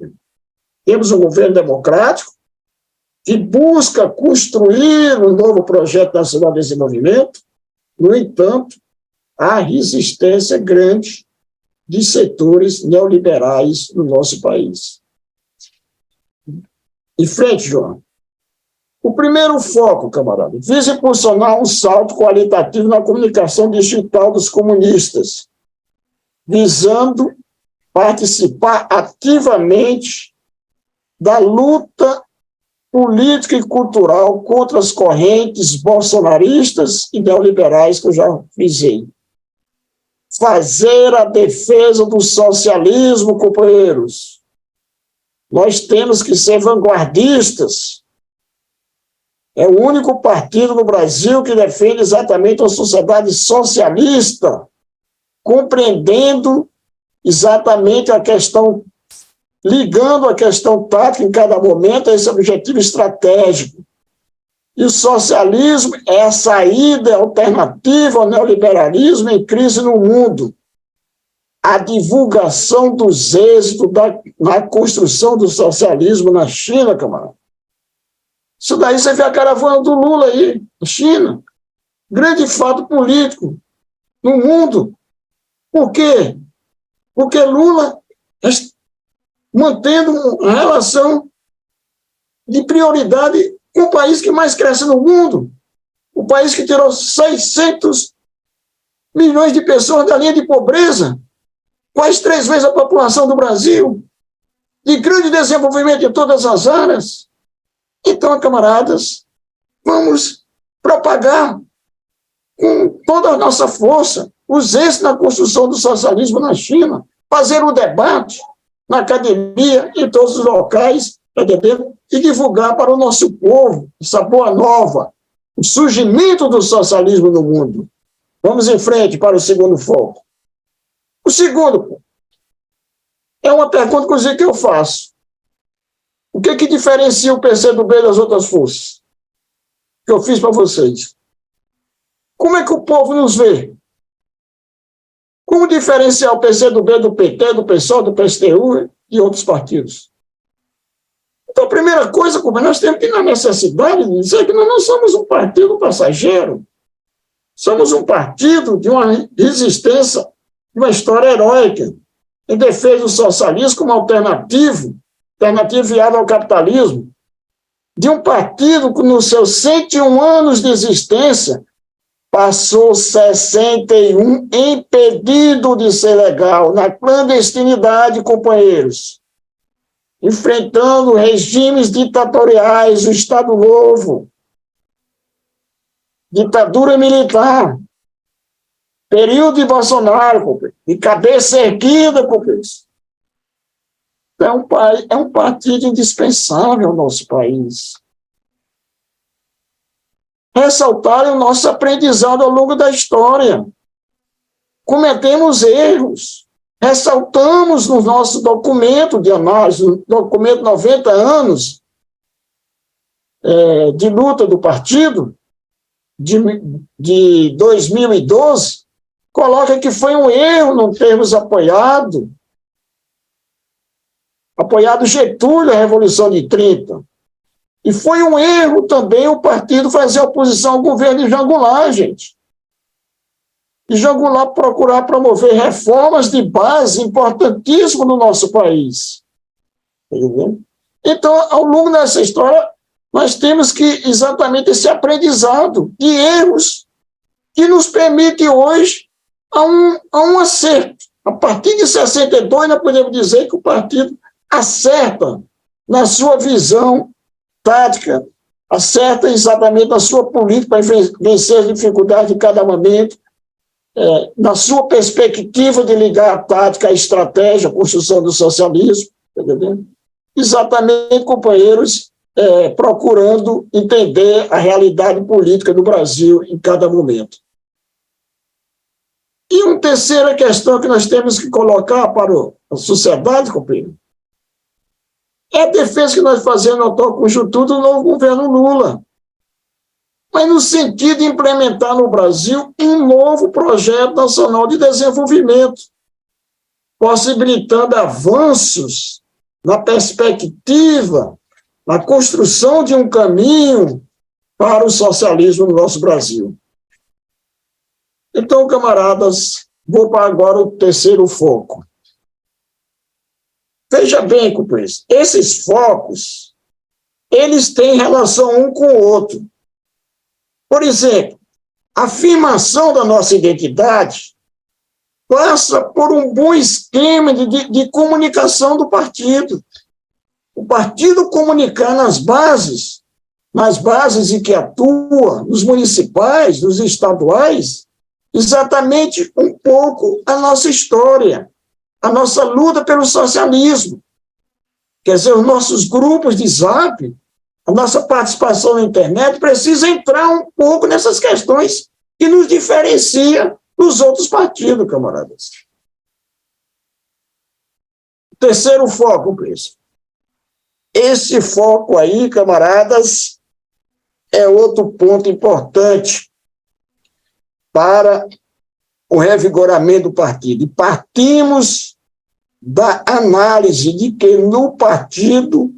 Temos um governo democrático que busca construir um novo projeto nacional de desenvolvimento. No entanto, há resistência grande de setores neoliberais no nosso país. Em frente, João. O primeiro foco, camarada, visa impulsionar um salto qualitativo na comunicação digital dos comunistas, visando participar ativamente da luta política e cultural contra as correntes bolsonaristas e neoliberais que eu já frisei. Fazer a defesa do socialismo, companheiros. Nós temos que ser vanguardistas. É o único partido no Brasil que defende exatamente uma sociedade socialista, compreendendo exatamente a questão, ligando a questão tática em cada momento a esse objetivo estratégico. E o socialismo é a saída alternativa ao neoliberalismo em crise no mundo. A divulgação dos êxitos na construção do socialismo na China, camarada. Isso daí você vê a caravana do Lula aí, na China. Grande fato político no mundo. Por quê? Porque Lula mantendo uma relação de prioridade com o país que mais cresce no mundo, o país que tirou 600 milhões de pessoas da linha de pobreza, quase 3 vezes a população do Brasil, de grande desenvolvimento em todas as áreas. Então, camaradas, vamos propagar com toda a nossa força os êxitos na construção do socialismo na China, fazer o debate na academia, em todos os locais, e divulgar para o nosso povo essa boa nova, o surgimento do socialismo no mundo. Vamos em frente para o segundo foco. O segundo é uma pergunta, inclusive, que eu faço. O que diferencia o PCdoB das outras forças? Que eu fiz para vocês. Como é que o povo nos vê? Como diferenciar o PCdoB do PT, do PSOL, do PSTU e outros partidos? Então, a primeira coisa, como nós temos que ir na necessidade de dizer que nós não somos um partido passageiro. Somos um partido de uma resistência, de uma história heróica, em defesa do socialismo como alternativa viável ao capitalismo, de um partido que, nos seus 101 anos de existência, passou 61 impedido de ser legal, na clandestinidade, companheiros, enfrentando regimes ditatoriais, o Estado Novo, ditadura militar, período de Bolsonaro, de cabeça erguida, companheiros. É um partido indispensável ao nosso país. Ressaltar o nosso aprendizado ao longo da história. Cometemos erros. Ressaltamos no nosso documento de análise, no documento 90 anos de luta do partido, de 2012, coloca que foi um erro não termos apoiado Getúlio, a Revolução de 30. E foi um erro também o partido fazer oposição ao governo de João Goulart, gente. E João Goulart procurar promover reformas de base importantíssimas no nosso país. Entendeu? Então, ao longo dessa história, nós temos que exatamente esse aprendizado de erros que nos permite hoje a um acerto. A partir de 62, nós podemos dizer que o partido acerta na sua visão tática, acerta exatamente na sua política para vencer as dificuldades de cada momento, na sua perspectiva de ligar a tática à estratégia, à construção do socialismo, entendeu? Exatamente, companheiros, procurando entender a realidade política do Brasil em cada momento. E uma terceira questão que nós temos que colocar para a sociedade, companheiro, é a defesa que nós fazemos na atual conjuntura do novo governo Lula, mas no sentido de implementar no Brasil um novo projeto nacional de desenvolvimento, possibilitando avanços na perspectiva, na construção de um caminho para o socialismo no nosso Brasil. Então, camaradas, vou para agora o terceiro foco. Veja bem, companheiros, esses focos, eles têm relação um com o outro. Por exemplo, a afirmação da nossa identidade passa por um bom esquema de comunicação do partido. O partido comunicar nas bases em que atua, nos municipais, nos estaduais, exatamente um pouco a nossa história, a nossa luta pelo socialismo. Quer dizer, os nossos grupos de Zap A nossa participação na internet precisa entrar um pouco nessas questões que nos diferencia dos outros partidos, camaradas. Terceiro foco, preço. Esse foco aí, camaradas, é outro ponto importante para o revigoramento do partido. E partimos da análise de que no partido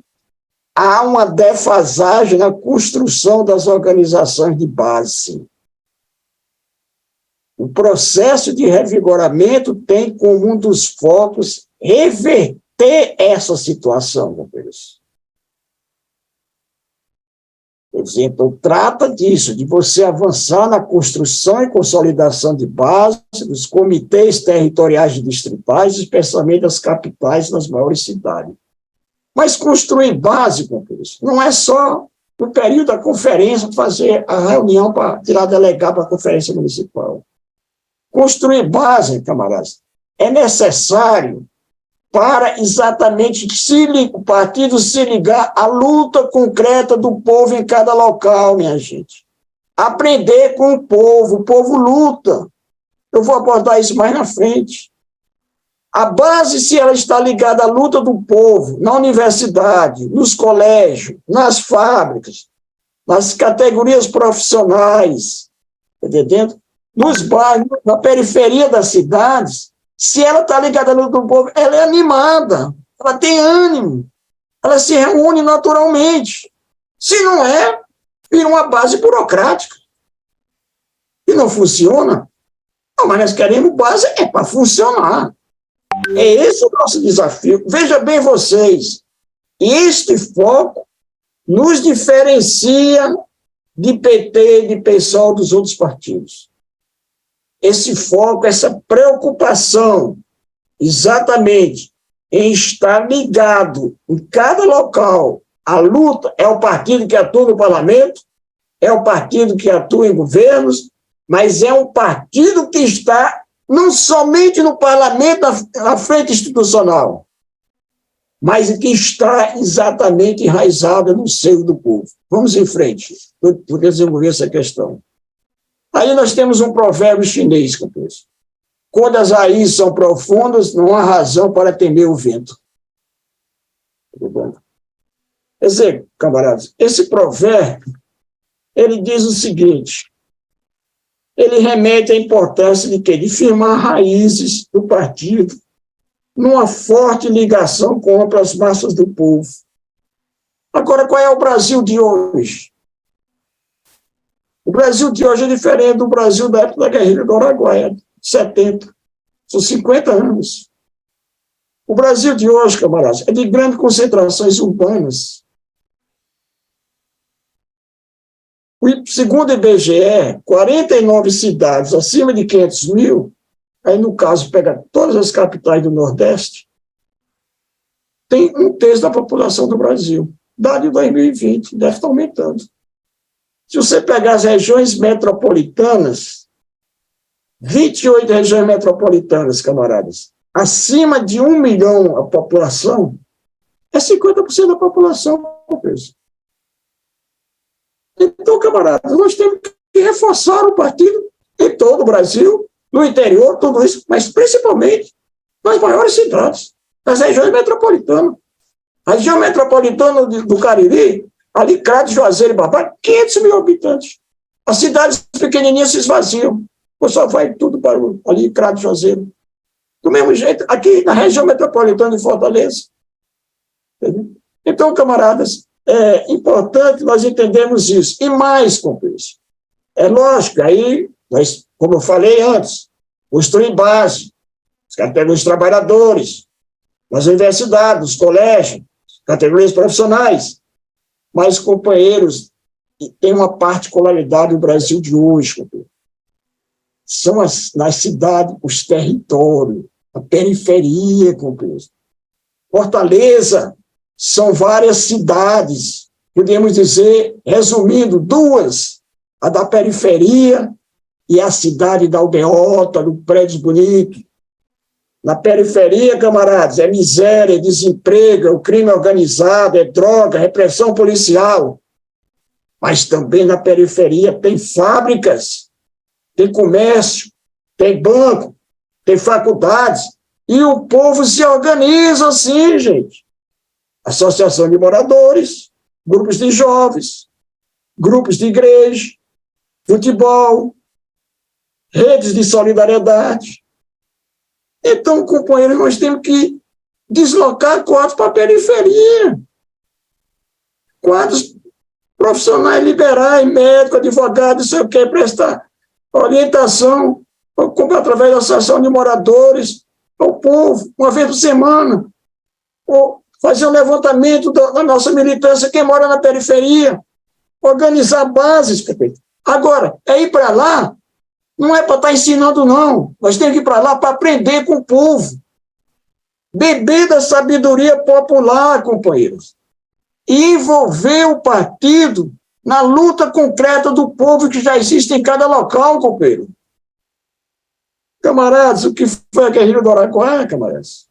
há uma defasagem na construção das organizações de base. O processo de revigoramento tem como um dos focos reverter essa situação, companheiros. Por exemplo, trata disso, de você avançar na construção e consolidação de base dos comitês territoriais distritais, especialmente das capitais das maiores cidades. Mas construir base, companheiros, não é só no período da conferência fazer a reunião para tirar delegado para a conferência municipal. Construir base, camaradas, é necessário para exatamente o partido se ligar à luta concreta do povo em cada local, minha gente. Aprender com o povo luta. Eu vou abordar isso mais na frente. A base, se ela está ligada à luta do povo, na universidade, nos colégios, nas fábricas, nas categorias profissionais, entendendo? Nos bairros, na periferia das cidades, se ela está ligada à luta do povo, ela é animada, ela tem ânimo, ela se reúne naturalmente. Se não é, vira uma base burocrática. E não funciona. Não, mas nós queremos base para funcionar. É esse o nosso desafio. Veja bem vocês, este foco nos diferencia de PT, de PSOL, dos outros partidos. Esse foco, essa preocupação, exatamente, em estar ligado em cada local. A luta é o partido que atua no parlamento, é o partido que atua em governos, mas é um partido que está não somente no parlamento, na frente institucional, mas que está exatamente enraizada no seio do povo. Vamos em frente, por desenvolver essa questão. Aí nós temos um provérbio chinês, companheiros. Quando as raízes são profundas, não há razão para temer o vento. Tudo bom? Quer dizer, camaradas, esse provérbio, ele diz o seguinte, ele remete à importância de quê? De firmar raízes do partido numa forte ligação com as massas do povo. Agora, qual é o Brasil de hoje? O Brasil de hoje é diferente do Brasil da época da guerrilha do Araguaia, 70. São 50 anos. O Brasil de hoje, camaradas, é de grandes concentrações urbanas. Segundo o IBGE, 49 cidades acima de 500 mil, aí no caso pega todas as capitais do Nordeste, tem 1/3 da população do Brasil. Dado em 2020, deve estar aumentando. Se você pegar as regiões metropolitanas, 28 regiões metropolitanas, camaradas, acima de 1 milhão a população, é 50% da população. Então, camaradas, nós temos que reforçar o partido em todo o Brasil, no interior, tudo isso, mas principalmente nas maiores cidades, nas regiões metropolitanas. A região metropolitana do Cariri, ali, Crato, Juazeiro e Babá, 500 mil habitantes. As cidades pequenininhas se esvaziam. O pessoal vai tudo para ali, Crato, Juazeiro. Do mesmo jeito, aqui na região metropolitana de Fortaleza. Entendeu? Então, camaradas, é importante nós entendermos isso. E mais, companheiros, é lógico, aí, nós, como eu falei antes, construir base, as categorias de trabalhadores, nas universidades, nos colégios, categorias profissionais. Mas, companheiros, tem uma particularidade do Brasil de hoje, companheiros. São nas cidades, os territórios, a periferia, companheiros. Fortaleza são várias cidades, podemos dizer, resumindo, 2, a da periferia e a cidade da Aldeota, do Prédio Bonito. Na periferia, camaradas, é miséria, é desemprego, é o crime organizado, é droga, repressão policial. Mas também na periferia tem fábricas, tem comércio, tem banco, tem faculdades, e o povo se organiza assim, gente. Associação de moradores, grupos de jovens, grupos de igreja, futebol, redes de solidariedade. Então, companheiros, nós temos que deslocar quadros para a periferia. Quadros profissionais liberais, médicos, advogados, não sei o que, prestar orientação, através da associação de moradores, ao povo, uma vez por semana, ou fazer um levantamento da nossa militância, quem mora na periferia, organizar bases. Agora, é ir para lá, não é para estar ensinando, não. Nós temos que ir para lá para aprender com o povo. Beber da sabedoria popular, companheiros. E envolver o partido na luta concreta do povo que já existe em cada local, companheiro. Camaradas, o que foi a guerrilha do Araguaia, camaradas?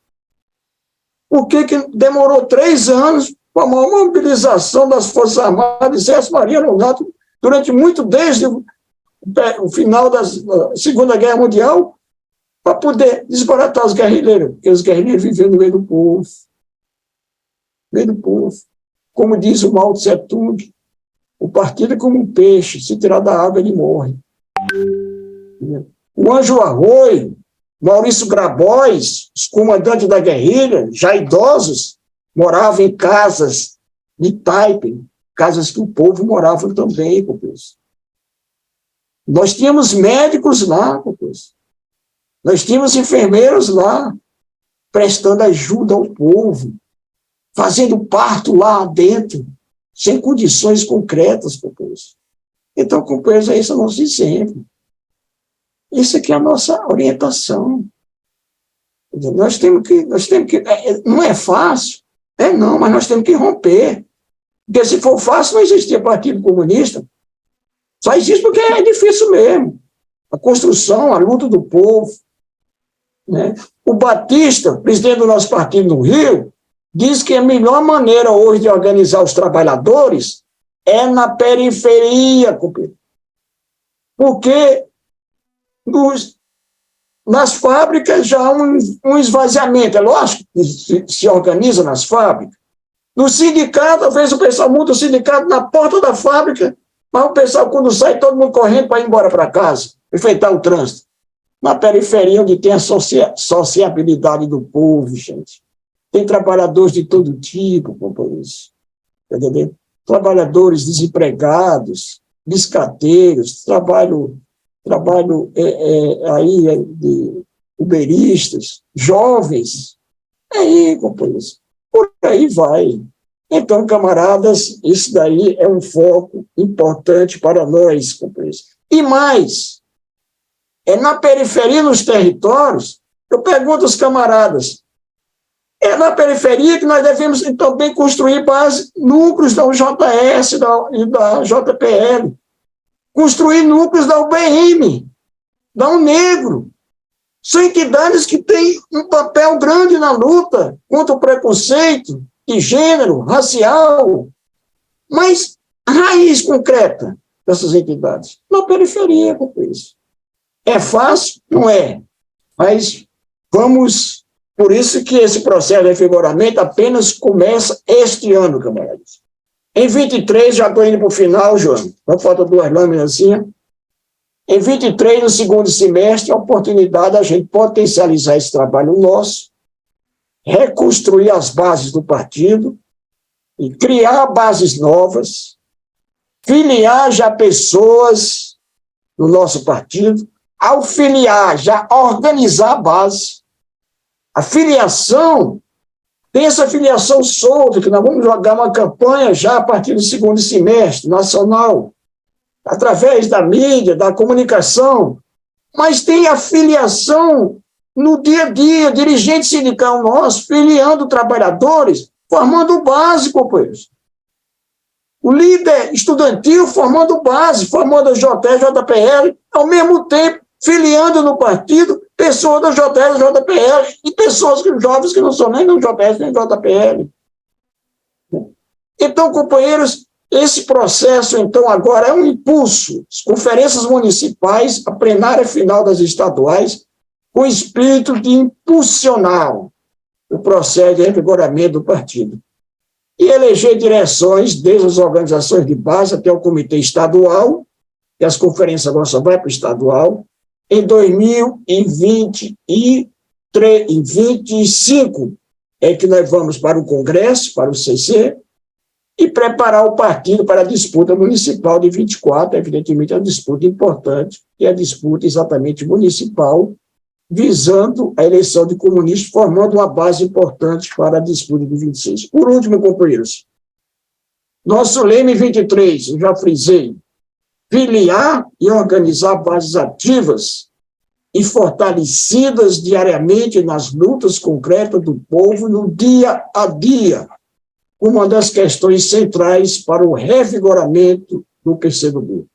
Por que demorou 3 anos para uma mobilização das Forças Armadas, Exército, Marinha, Aeronáutica, durante muito, desde o final da Segunda Guerra Mundial, para poder desbaratar os guerrilheiros, porque os guerrilheiros viviam no meio do povo. No meio do povo. Como diz o Mao Tse Tung, o partido é como um peixe, se tirar da água ele morre. O Anjo Arroio, Maurício Grabois, os comandantes da guerrilha, já idosos, moravam em casas de taipe, casas que o povo morava também, companheiros. Nós tínhamos médicos lá, companheiros. Nós tínhamos enfermeiros lá, prestando ajuda ao povo, fazendo parto lá dentro, sem condições concretas, companheiros. Então, companheiros, é esse o nosso exemplo. Isso aqui é a nossa orientação. Nós temos que não é fácil, não, mas nós temos que romper. Porque se for fácil, não existia Partido Comunista. Só existe porque é difícil mesmo. A construção, a luta do povo. Né? O Batista, presidente do nosso partido no Rio, diz que a melhor maneira hoje de organizar os trabalhadores é na periferia, porque nas fábricas já há um esvaziamento. É lógico que se organiza nas fábricas. No sindicato, às vezes o pessoal muda o sindicato na porta da fábrica, mas o pessoal, quando sai, todo mundo correndo para ir embora para casa, enfeitar o trânsito. Na periferia, onde tem a sociabilidade do povo, gente. Tem trabalhadores de todo tipo, companheiros. Entendeu? Trabalhadores desempregados, biscateiros, trabalho aí de uberistas, jovens. Aí, companheiros, por aí vai. Então, camaradas, isso daí é um foco importante para nós, companheiros. E mais, na periferia, nos territórios, eu pergunto aos camaradas, é na periferia que nós devemos também construir núcleos da UJS e da JPL, construir núcleos da UBM, da UNEGRO. São entidades que têm um papel grande na luta contra o preconceito de gênero, racial, mas a raiz concreta dessas entidades, na periferia, com isso. É fácil? Não é. Mas vamos... Por isso que esse processo de revigoramento apenas começa este ano, camaradas. Em 23, já estou indo para o final, João. Só falta 2 lâminas assim. Em 23, no segundo semestre, a oportunidade da gente potencializar esse trabalho nosso, reconstruir as bases do partido e criar bases novas, filiar já pessoas no nosso partido, ao filiar, já organizar a base. A filiação, tem essa filiação solta, que nós vamos jogar uma campanha já a partir do segundo semestre, nacional, através da mídia, da comunicação, mas tem a filiação no dia a dia, dirigente sindical nosso, filiando trabalhadores, formando base, companheiros. O líder estudantil formando base, formando a JPL, ao mesmo tempo, filiando no partido pessoas do JS, JPL, e pessoas jovens que não são nem do JS, nem do JPL. Então, companheiros, esse processo, então, agora é um impulso. As conferências municipais, a plenária final das estaduais, com o espírito de impulsionar o processo de revigoramento do partido. E eleger direções, desde as organizações de base até o comitê estadual, que as conferências agora só vai para o estadual, em 2025 é que nós vamos para o Congresso, para o CC, e preparar o partido para a disputa municipal de 24, evidentemente é uma disputa importante, e a disputa exatamente municipal, visando a eleição de comunistas, formando uma base importante para a disputa de 26. Por último, companheiros, nosso leme 23, eu já frisei, filiar e organizar bases ativas e fortalecidas diariamente nas lutas concretas do povo no dia a dia, uma das questões centrais para o revigoramento do PCdoB.